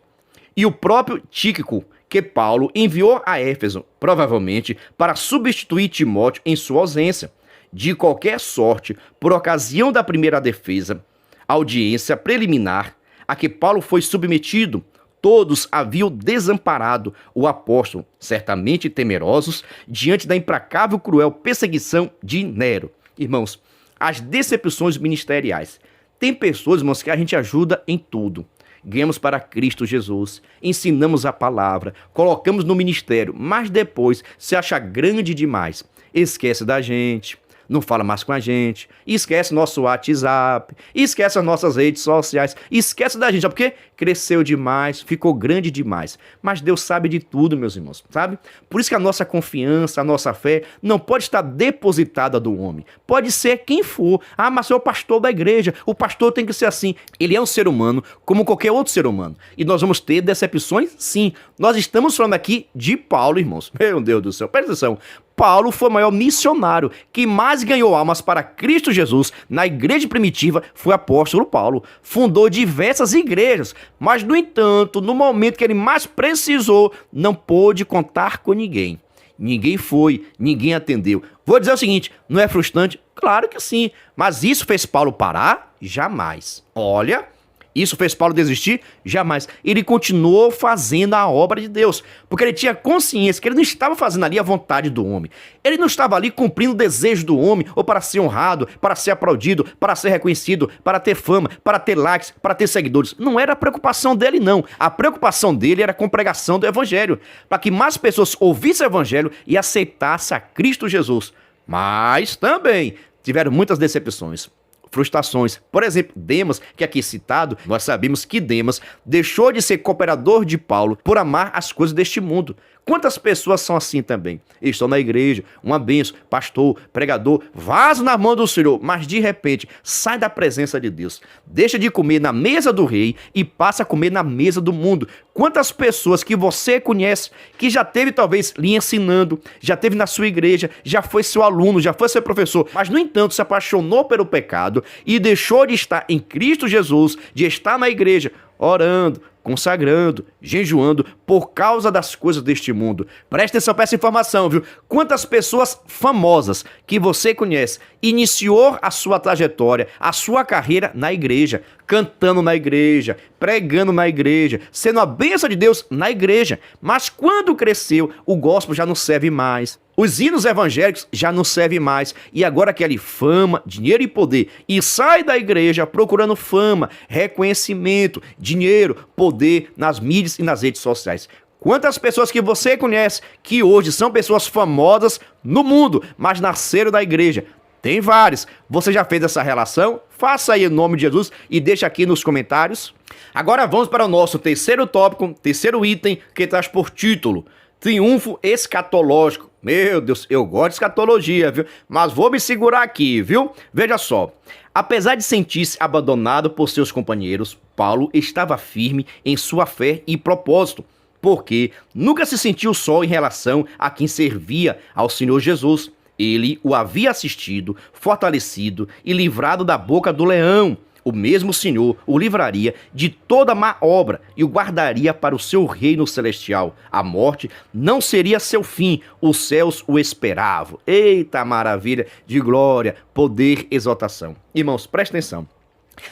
E o próprio Tíquico, que Paulo enviou a Éfeso, provavelmente para substituir Timóteo em sua ausência. De qualquer sorte, por ocasião da primeira defesa, audiência preliminar, a que Paulo foi submetido, todos haviam desamparado o apóstolo, certamente temerosos, diante da implacável cruel perseguição de Nero. Irmãos, as decepções ministeriais. Tem pessoas, irmãos, que a gente ajuda em tudo. Ganhamos para Cristo Jesus, ensinamos a palavra, colocamos no ministério, mas depois se acha grande demais, esquece da gente, não fala mais com a gente, esquece nosso WhatsApp, esquece as nossas redes sociais, esquece da gente, porque cresceu demais, ficou grande demais. Mas Deus sabe de tudo, meus irmãos, sabe? Por isso que a nossa confiança, a nossa fé não pode estar depositada do homem. Pode ser quem for. Ah, mas é o pastor da igreja, o pastor tem que ser assim. Ele é um ser humano, como qualquer outro ser humano. E nós vamos ter decepções? Sim. Nós estamos falando aqui de Paulo, irmãos. Meu Deus do céu, presta atenção. Paulo foi o maior missionário que mais ganhou almas para Cristo Jesus na igreja primitiva, foi o apóstolo Paulo. Fundou diversas igrejas, mas, no entanto, no momento que ele mais precisou, não pôde contar com ninguém. Ninguém foi, ninguém atendeu. Vou dizer o seguinte, não é frustrante? Claro que sim, mas isso fez Paulo parar? Jamais. Olha... Isso fez Paulo desistir? Jamais. Ele continuou fazendo a obra de Deus, porque ele tinha consciência que ele não estava fazendo ali a vontade do homem. Ele não estava ali cumprindo o desejo do homem, ou para ser honrado, para ser aplaudido, para ser reconhecido, para ter fama, para ter likes, para ter seguidores. Não era a preocupação dele, não. A preocupação dele era com a pregação do evangelho, para que mais pessoas ouvissem o evangelho e aceitassem a Cristo Jesus. Mas também tiveram muitas decepções. Frustrações. Por exemplo, Demas, que aqui é citado, nós sabemos que Demas deixou de ser cooperador de Paulo por amar as coisas deste mundo. Quantas pessoas são assim também? Estão na igreja, uma bênção, pastor, pregador, vaso na mão do Senhor, mas de repente sai da presença de Deus, deixa de comer na mesa do rei e passa a comer na mesa do mundo. Quantas pessoas que você conhece, que já teve talvez lhe ensinando, já teve na sua igreja, já foi seu aluno, já foi seu professor, mas no entanto se apaixonou pelo pecado e deixou de estar em Cristo Jesus, de estar na igreja, orando, consagrando, jejuando por causa das coisas deste mundo. Preste atenção para essa informação, viu? Quantas pessoas famosas que você conhece iniciou a sua trajetória, a sua carreira na igreja, cantando na igreja, pregando na igreja, sendo a bênção de Deus na igreja, mas quando cresceu, o gospel já não serve mais. Os hinos evangélicos já não servem mais e agora querem fama, dinheiro e poder. E sai da igreja procurando fama, reconhecimento, dinheiro, poder nas mídias e nas redes sociais. Quantas pessoas que você conhece que hoje são pessoas famosas no mundo, mas nasceram da igreja? Tem vários. Você já fez essa relação? Faça aí em nome de Jesus e deixa aqui nos comentários. Agora vamos para o nosso terceiro tópico, terceiro item que traz por título: triunfo escatológico. Meu Deus, eu gosto de escatologia, viu? Mas vou me segurar aqui, viu? Veja só. Apesar de sentir-se abandonado por seus companheiros, Paulo estava firme em sua fé e propósito, porque nunca se sentiu só em relação a quem servia ao Senhor Jesus. Ele o havia assistido, fortalecido e livrado da boca do leão. O mesmo Senhor o livraria de toda má obra e o guardaria para o seu reino celestial. A morte não seria seu fim, os céus o esperavam. Eita maravilha de glória, poder, exaltação. Irmãos, prestem atenção.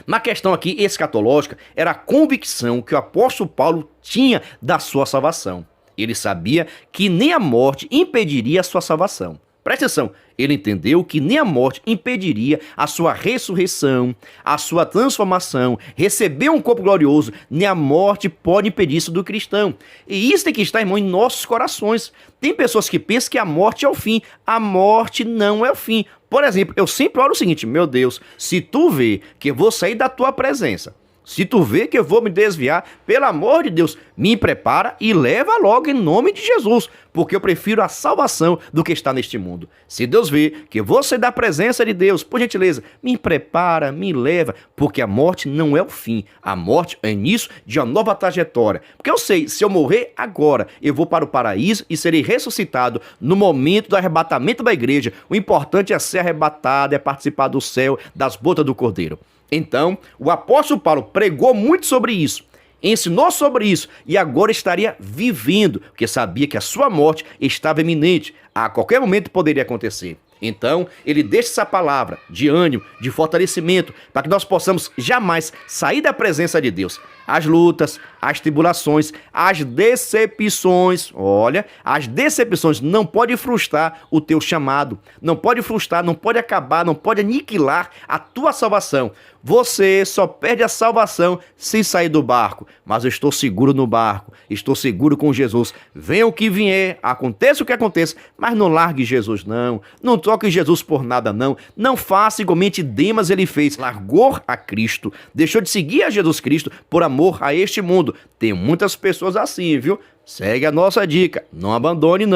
Na questão aqui escatológica, era a convicção que o apóstolo Paulo tinha da sua salvação. Ele sabia que nem a morte impediria a sua salvação. Presta atenção, ele entendeu que nem a morte impediria a sua ressurreição, a sua transformação, receber um corpo glorioso, nem a morte pode impedir isso do cristão. E isso tem que estar, irmão, em nossos corações. Tem pessoas que pensam que a morte é o fim. A morte não é o fim. Por exemplo, eu sempre oro o seguinte: meu Deus, se tu vê que eu vou sair da tua presença, Se tu vê que eu vou me desviar, pelo amor de Deus, me prepara e leva logo em nome de Jesus, porque eu prefiro a salvação do que estar neste mundo. Se Deus vê que eu vou sair da presença de Deus, por gentileza, me prepara, me leva, porque a morte não é o fim. A morte é o início de uma nova trajetória. Porque eu sei, se eu morrer agora, eu vou para o paraíso e serei ressuscitado no momento do arrebatamento da igreja. O importante é ser arrebatado, é participar do céu, das bodas do Cordeiro. Então, o apóstolo Paulo pregou muito sobre isso, ensinou sobre isso e agora estaria vivendo, porque sabia que a sua morte estava iminente, a qualquer momento poderia acontecer. Então, ele deixa essa palavra de ânimo, de fortalecimento, para que nós possamos jamais sair da presença de Deus. As lutas, as tribulações, as decepções, olha, as decepções não podem frustrar o teu chamado, não pode frustrar, não pode acabar, não pode aniquilar a tua salvação. Você só perde a salvação se sair do barco, mas eu estou seguro no barco, estou seguro com Jesus. Venha o que vier, aconteça o que aconteça, mas não largue Jesus não, não troque Jesus por nada não faça igualmente Demas ele fez, largou a Cristo, deixou de seguir a Jesus Cristo por amor a este mundo. Tem muitas pessoas assim, viu? Segue a nossa dica, não abandone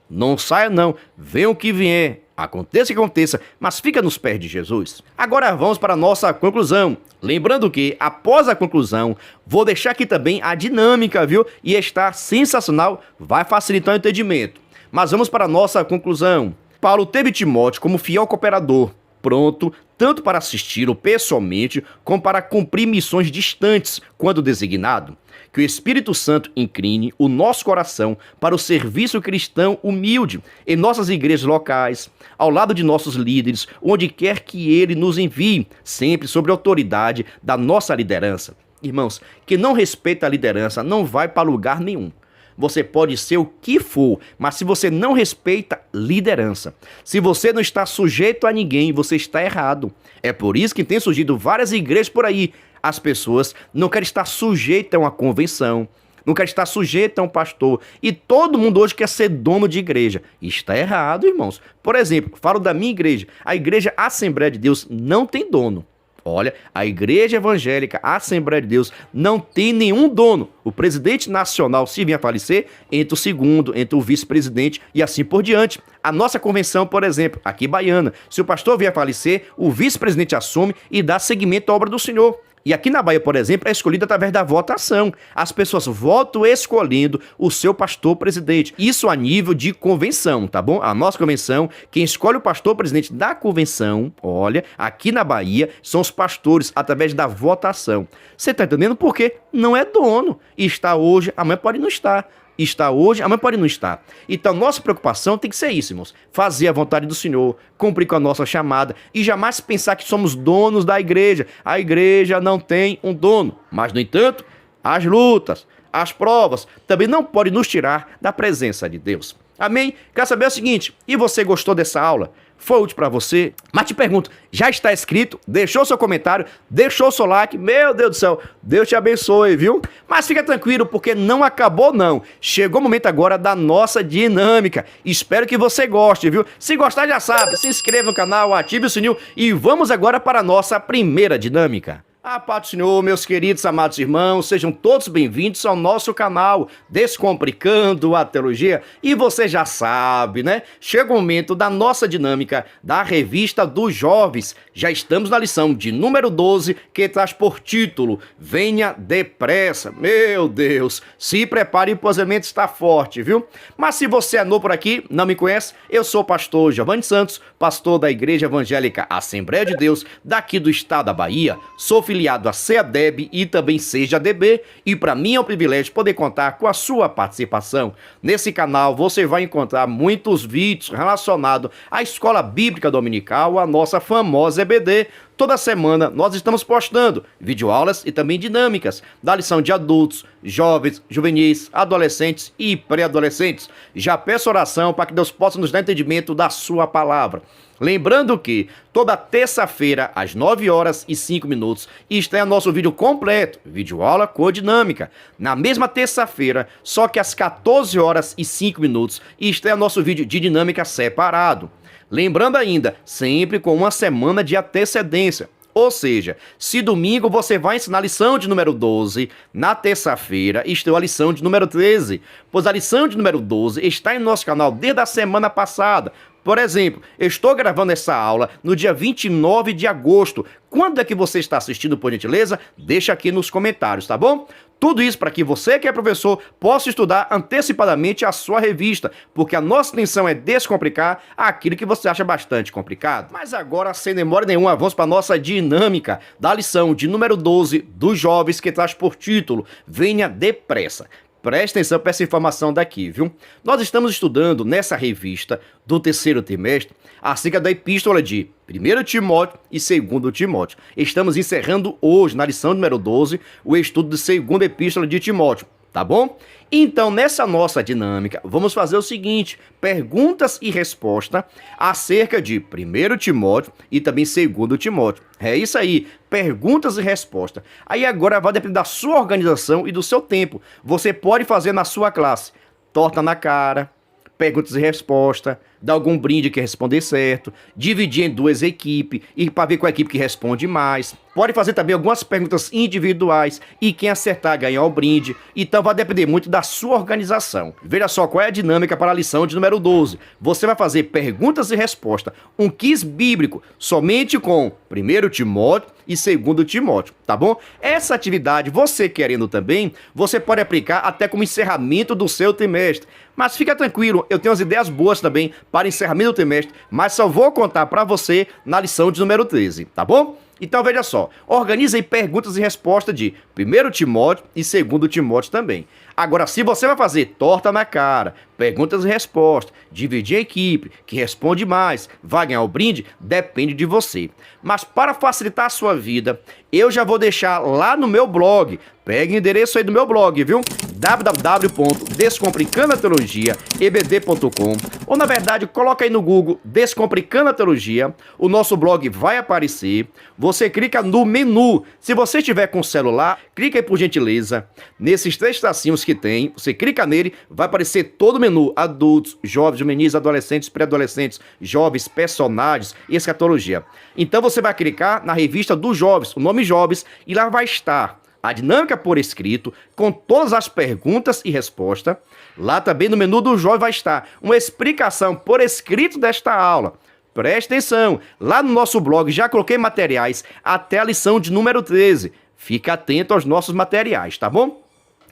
não saia não, venha o que vier. Aconteça o que aconteça, mas fica nos pés de Jesus. Agora vamos para a nossa conclusão. Lembrando que, após a conclusão, vou deixar aqui também a dinâmica, viu? E está sensacional, vai facilitar o entendimento. Mas vamos para a nossa conclusão. Paulo teve Timóteo como fiel cooperador, pronto tanto para assisti-lo pessoalmente, como para cumprir missões distantes, quando designado. Que o Espírito Santo incline o nosso coração para o serviço cristão humilde em nossas igrejas locais, ao lado de nossos líderes, onde quer que ele nos envie, sempre sob a autoridade da nossa liderança. Irmãos, que não respeita a liderança não vai para lugar nenhum. Você pode ser o que for, mas se você não respeita liderança, se você não está sujeito a ninguém, você está errado. É por isso que tem surgido várias igrejas por aí. As pessoas não querem estar sujeitas a uma convenção, não querem estar sujeitas a um pastor. E todo mundo hoje quer ser dono de igreja. Está errado, irmãos. Por exemplo, falo da minha igreja. A igreja Assembleia de Deus não tem dono. Olha, a Igreja Evangélica Assembleia de Deus não tem nenhum dono. O presidente nacional, se vier a falecer, entra o segundo, entra o vice-presidente e assim por diante. A nossa convenção, por exemplo, aqui em Baiana, se o pastor vier a falecer, o vice-presidente assume e dá seguimento à obra do Senhor. E aqui na Bahia, por exemplo, é escolhido através da votação. As pessoas votam escolhendo o seu pastor presidente. Isso a nível de convenção, tá bom? A nossa convenção, quem escolhe o pastor presidente da convenção, olha, aqui na Bahia, são os pastores através da votação. Você tá entendendo por quê? Não é dono. E está hoje, amanhã pode não estar. Está hoje, amanhã pode não estar. Então, nossa preocupação tem que ser isso, irmãos. Fazer a vontade do Senhor, cumprir com a nossa chamada e jamais pensar que somos donos da igreja. A igreja não tem um dono. Mas, no entanto, as lutas, as provas também não podem nos tirar da presença de Deus. Amém? Quer saber o seguinte, e você gostou dessa aula? Foi útil para você? Mas te pergunto, já está inscrito? Deixou seu comentário? Deixou seu like? Meu Deus do céu, Deus te abençoe, viu? Mas fica tranquilo, porque não acabou não. Chegou o momento agora da nossa dinâmica. Espero que você goste, viu? Se gostar, já sabe, se inscreva no canal, ative o sininho e vamos agora para a nossa primeira dinâmica. A paz do Senhor, meus queridos amados irmãos, sejam todos bem-vindos ao nosso canal Descomplicando a Teologia. E você já sabe, né? Chega o momento da nossa dinâmica da Revista dos Jovens. Já estamos na lição de número 12, que traz por título Venha Depressa. Meu Deus, se prepare, o elemento está forte, viu? Mas se você é novo por aqui, não me conhece, eu sou o pastor Giovanni Santos, pastor da Igreja Evangélica Assembleia de Deus, daqui do estado da Bahia. Sou filiado a CEADEB e também CEJADB, e para mim é um privilégio poder contar com a sua participação. Nesse canal você vai encontrar muitos vídeos relacionados à Escola Bíblica Dominical, a nossa famosa EBD. Toda semana nós estamos postando videoaulas e também dinâmicas da lição de adultos, jovens, juvenis, adolescentes e pré-adolescentes. Já peço oração para que Deus possa nos dar entendimento da sua palavra. Lembrando que toda terça-feira, às 9h05, estreia nosso vídeo completo, videoaula com dinâmica. Na mesma terça-feira, só que às 14h05, estreia nosso vídeo de dinâmica separado. Lembrando ainda, sempre com uma semana de antecedência. Ou seja, se domingo você vai ensinar a lição de número 12, na terça-feira estou a lição de número 13, pois a lição de número 12 está em nosso canal desde a semana passada. Por exemplo, eu estou gravando essa aula no dia 29 de agosto. Quando é que você está assistindo, por gentileza? Deixa aqui nos comentários, tá bom? Tudo isso para que você que é professor possa estudar antecipadamente a sua revista, porque a nossa intenção é descomplicar aquilo que você acha bastante complicado. Mas agora, sem demora nenhuma, vamos para a nossa dinâmica da lição de número 12 dos jovens, que traz por título Venha Depressa. Presta atenção para essa informação daqui, viu? Nós estamos estudando nessa revista do terceiro trimestre acerca da epístola de 1 Timóteo e 2 Timóteo. Estamos encerrando hoje, na lição número 12, o estudo da segunda epístola de Timóteo, tá bom? Então, nessa nossa dinâmica, vamos fazer o seguinte, perguntas e respostas acerca de 1 Timóteo e também 2 Timóteo. É isso aí, perguntas e respostas. Aí agora vai depender da sua organização e do seu tempo. Você pode fazer na sua classe, torta na cara, perguntas e respostas, dar algum brinde que responder certo, dividir em duas equipes e para ver qual equipe que responde mais. Pode fazer também algumas perguntas individuais e quem acertar ganhar o brinde. Então vai depender muito da sua organização. Veja só qual é a dinâmica para a lição de número 12. Você vai fazer perguntas e respostas, um quiz bíblico, somente com 1 Timóteo e 2 Timóteo, tá bom? Essa atividade, você querendo também, você pode aplicar até como encerramento do seu trimestre. Mas fica tranquilo, eu tenho umas ideias boas também para encerramento do trimestre, mas só vou contar para você na lição de número 13, tá bom? Então veja só, organize aí perguntas e respostas de 1 Timóteo e 2 Timóteo também. Agora, se você vai fazer torta na cara, perguntas e respostas, dividir a equipe, que responde mais, vai ganhar o brinde, depende de você. Mas para facilitar a sua vida, eu já vou deixar lá no meu blog, pegue o endereço aí do meu blog, viu? www.descomplicandoateologiaebd.com, ou na verdade, coloca aí no Google Descomplicando a Teologia, o nosso blog vai aparecer, você clica no menu. Se você estiver com o celular, clica aí por gentileza, nesses três tracinhos que tem, você clica nele, vai aparecer todo o menu, adultos, jovens, juvenis, adolescentes, pré-adolescentes, jovens, personagens e escatologia. Então você vai clicar na revista dos jovens, o nome jovens, e lá vai estar a dinâmica por escrito, com todas as perguntas e respostas. Lá também no menu do jovem vai estar uma explicação por escrito desta aula. Preste atenção, lá no nosso blog já coloquei materiais até a lição de número 13. Fica atento aos nossos materiais, tá bom?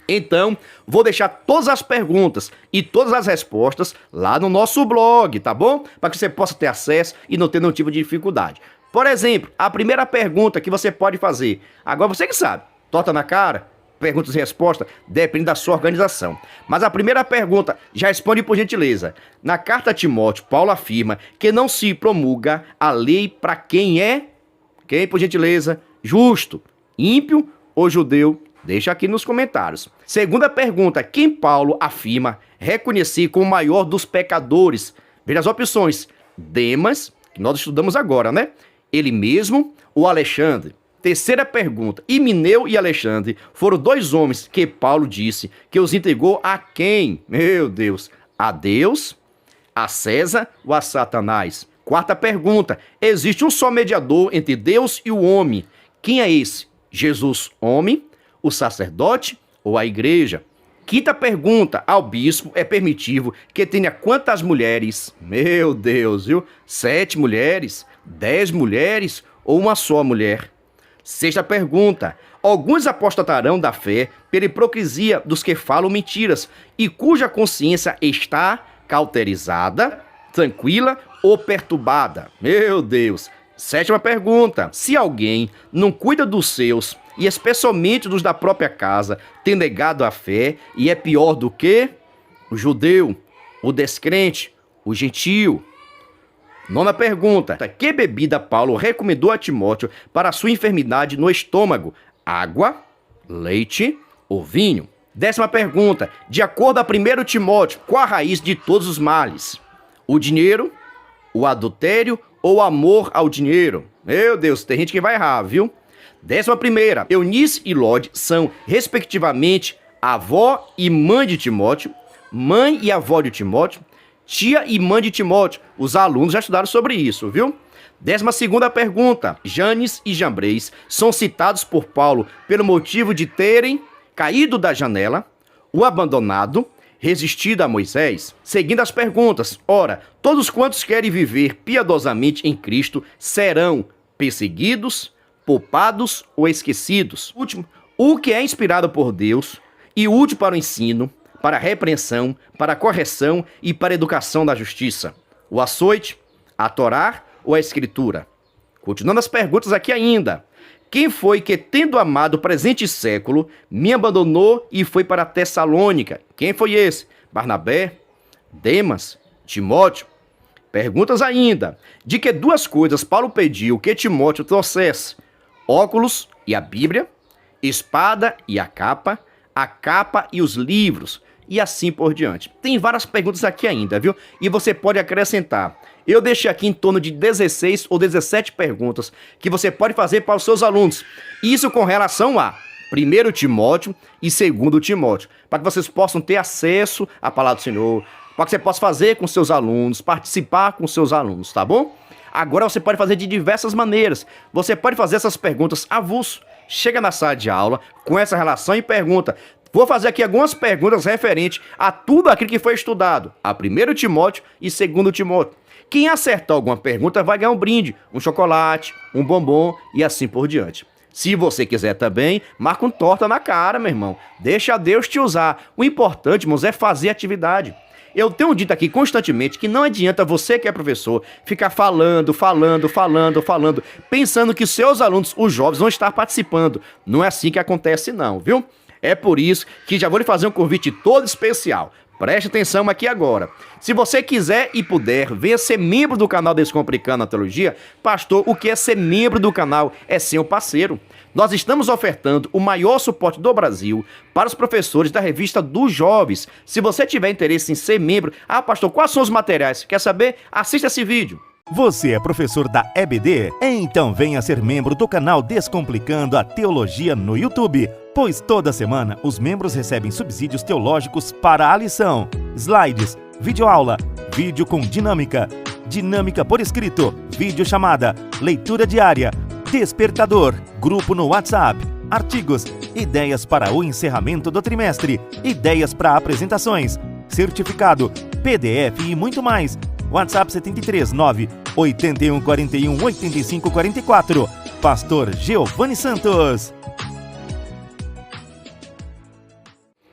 Então, vou deixar todas as perguntas e todas as respostas lá no nosso blog, tá bom? Para que você possa ter acesso e não ter nenhum tipo de dificuldade. Por exemplo, a primeira pergunta que você pode fazer, agora você que sabe, torta na cara, perguntas e respostas, depende da sua organização. Mas a primeira pergunta, já responde por gentileza. Na carta a Timóteo, Paulo afirma que não se promulga a lei para quem é, por gentileza, justo, ímpio ou judeu? Deixa aqui nos comentários. Segunda pergunta, quem Paulo afirma reconhecer como o maior dos pecadores? Veja as opções. Demas, que nós estudamos agora, né? Ele mesmo ou Alexandre? Terceira pergunta, Himeneu e Alexandre foram dois homens que Paulo disse que os entregou a quem? Meu Deus, a Deus, a César ou a Satanás? Quarta pergunta, existe um só mediador entre Deus e o homem. Quem é esse? Jesus, homem, o sacerdote ou a igreja? Quinta pergunta, ao bispo é permitido que tenha quantas mulheres? Meu Deus, viu? 7 mulheres, 10 mulheres ou uma só mulher? Sexta pergunta, alguns apostatarão da fé pela hipocrisia dos que falam mentiras e cuja consciência está cauterizada, tranquila ou perturbada? Meu Deus. Sétima pergunta, se alguém não cuida dos seus, e especialmente dos da própria casa, tem negado a fé e é pior do que o judeu, o descrente, o gentio. Nona pergunta, que bebida Paulo recomendou a Timóteo para sua enfermidade no estômago? Água, leite ou vinho? Décima pergunta, de acordo a 1 Timóteo, qual a raiz de todos os males? O dinheiro, o adultério ou o amor ao dinheiro? Meu Deus, tem gente que vai errar, viu? 11ª, Eunice e Lode são, respectivamente, avó e mãe de Timóteo, mãe e avó de Timóteo, tia e mãe de Timóteo. Os alunos já estudaram sobre isso, viu? 12ª pergunta. Janes e Jambres são citados por Paulo pelo motivo de terem caído da janela, o abandonado, resistido a Moisés? Seguindo as perguntas. Ora, todos quantos querem viver piedosamente em Cristo serão perseguidos, poupados ou esquecidos. Último, o que é inspirado por Deus e útil para o ensino, para a repreensão, para a correção e para a educação da justiça. O açoite, a Torá ou a Escritura? Continuando as perguntas aqui ainda. Quem foi que, tendo amado o presente século, me abandonou e foi para Tessalônica? Quem foi esse? Barnabé? Demas? Timóteo? Perguntas ainda. De que duas coisas Paulo pediu que Timóteo trouxesse? Óculos e a Bíblia, espada e a capa e os livros, e assim por diante. Tem várias perguntas aqui ainda, viu? E você pode acrescentar. Eu deixei aqui em torno de 16 ou 17 perguntas que você pode fazer para os seus alunos. Isso com relação a 1 Timóteo e 2 Timóteo, para que vocês possam ter acesso à palavra do Senhor, para que você possa fazer com seus alunos, participar com seus alunos, tá bom? Agora você pode fazer de diversas maneiras. Você pode fazer essas perguntas avulso. Chega na sala de aula com essa relação e pergunta. Vou fazer aqui algumas perguntas referentes a tudo aquilo que foi estudado. A 1 Timóteo e 2 Timóteo. Quem acertar alguma pergunta vai ganhar um brinde, um chocolate, um bombom e assim por diante. Se você quiser também, marca um torta na cara, meu irmão. Deixa Deus te usar. O importante, irmãos, é fazer atividade. Eu tenho dito aqui constantemente que não adianta você que é professor ficar falando, pensando que seus alunos, os jovens, vão estar participando. Não é assim que acontece não, viu? É por isso que já vou lhe fazer um convite todo especial. Preste atenção aqui agora. Se você quiser e puder, venha ser membro do canal Descomplicando a Teologia. Pastor, o que é ser membro do canal? É ser um parceiro. Nós estamos ofertando o maior suporte do Brasil para os professores da revista dos jovens. Se você tiver interesse em ser membro, pastor, quais são os materiais? Quer saber? Assista esse vídeo. Você é professor da EBD? Então venha ser membro do canal Descomplicando a Teologia no YouTube, pois toda semana os membros recebem subsídios teológicos para a lição, slides, videoaula, vídeo com dinâmica, dinâmica por escrito, videochamada, leitura diária, despertador, grupo no WhatsApp, artigos, ideias para o encerramento do trimestre, ideias para apresentações, certificado, PDF e muito mais. WhatsApp 73 9 81 41 85 44. Pastor Giovanni Santos.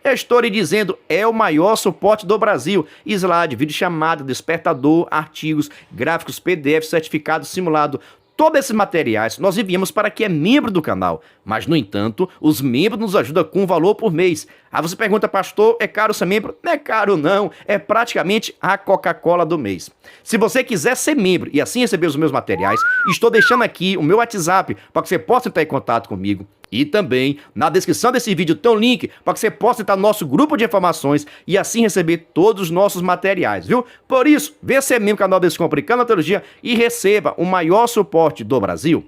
Estou lhe dizendo, é o maior suporte do Brasil. Slide, videochamada, despertador, artigos, gráficos, PDF, certificado, simulado. Todos esses materiais nós enviamos para quem é membro do canal, mas, no entanto, os membros nos ajudam com um valor por mês. Aí você pergunta, pastor, é caro ser membro? Não é caro não, é praticamente a Coca-Cola do mês. Se você quiser ser membro e assim receber os meus materiais, estou deixando aqui o meu WhatsApp para que você possa entrar em contato comigo. E também, na descrição desse vídeo tem um link para que você possa entrar no nosso grupo de informações e assim receber todos os nossos materiais, viu? Por isso, venha ser membro do canal Descomplicando a Teologia e receba o maior suporte do Brasil.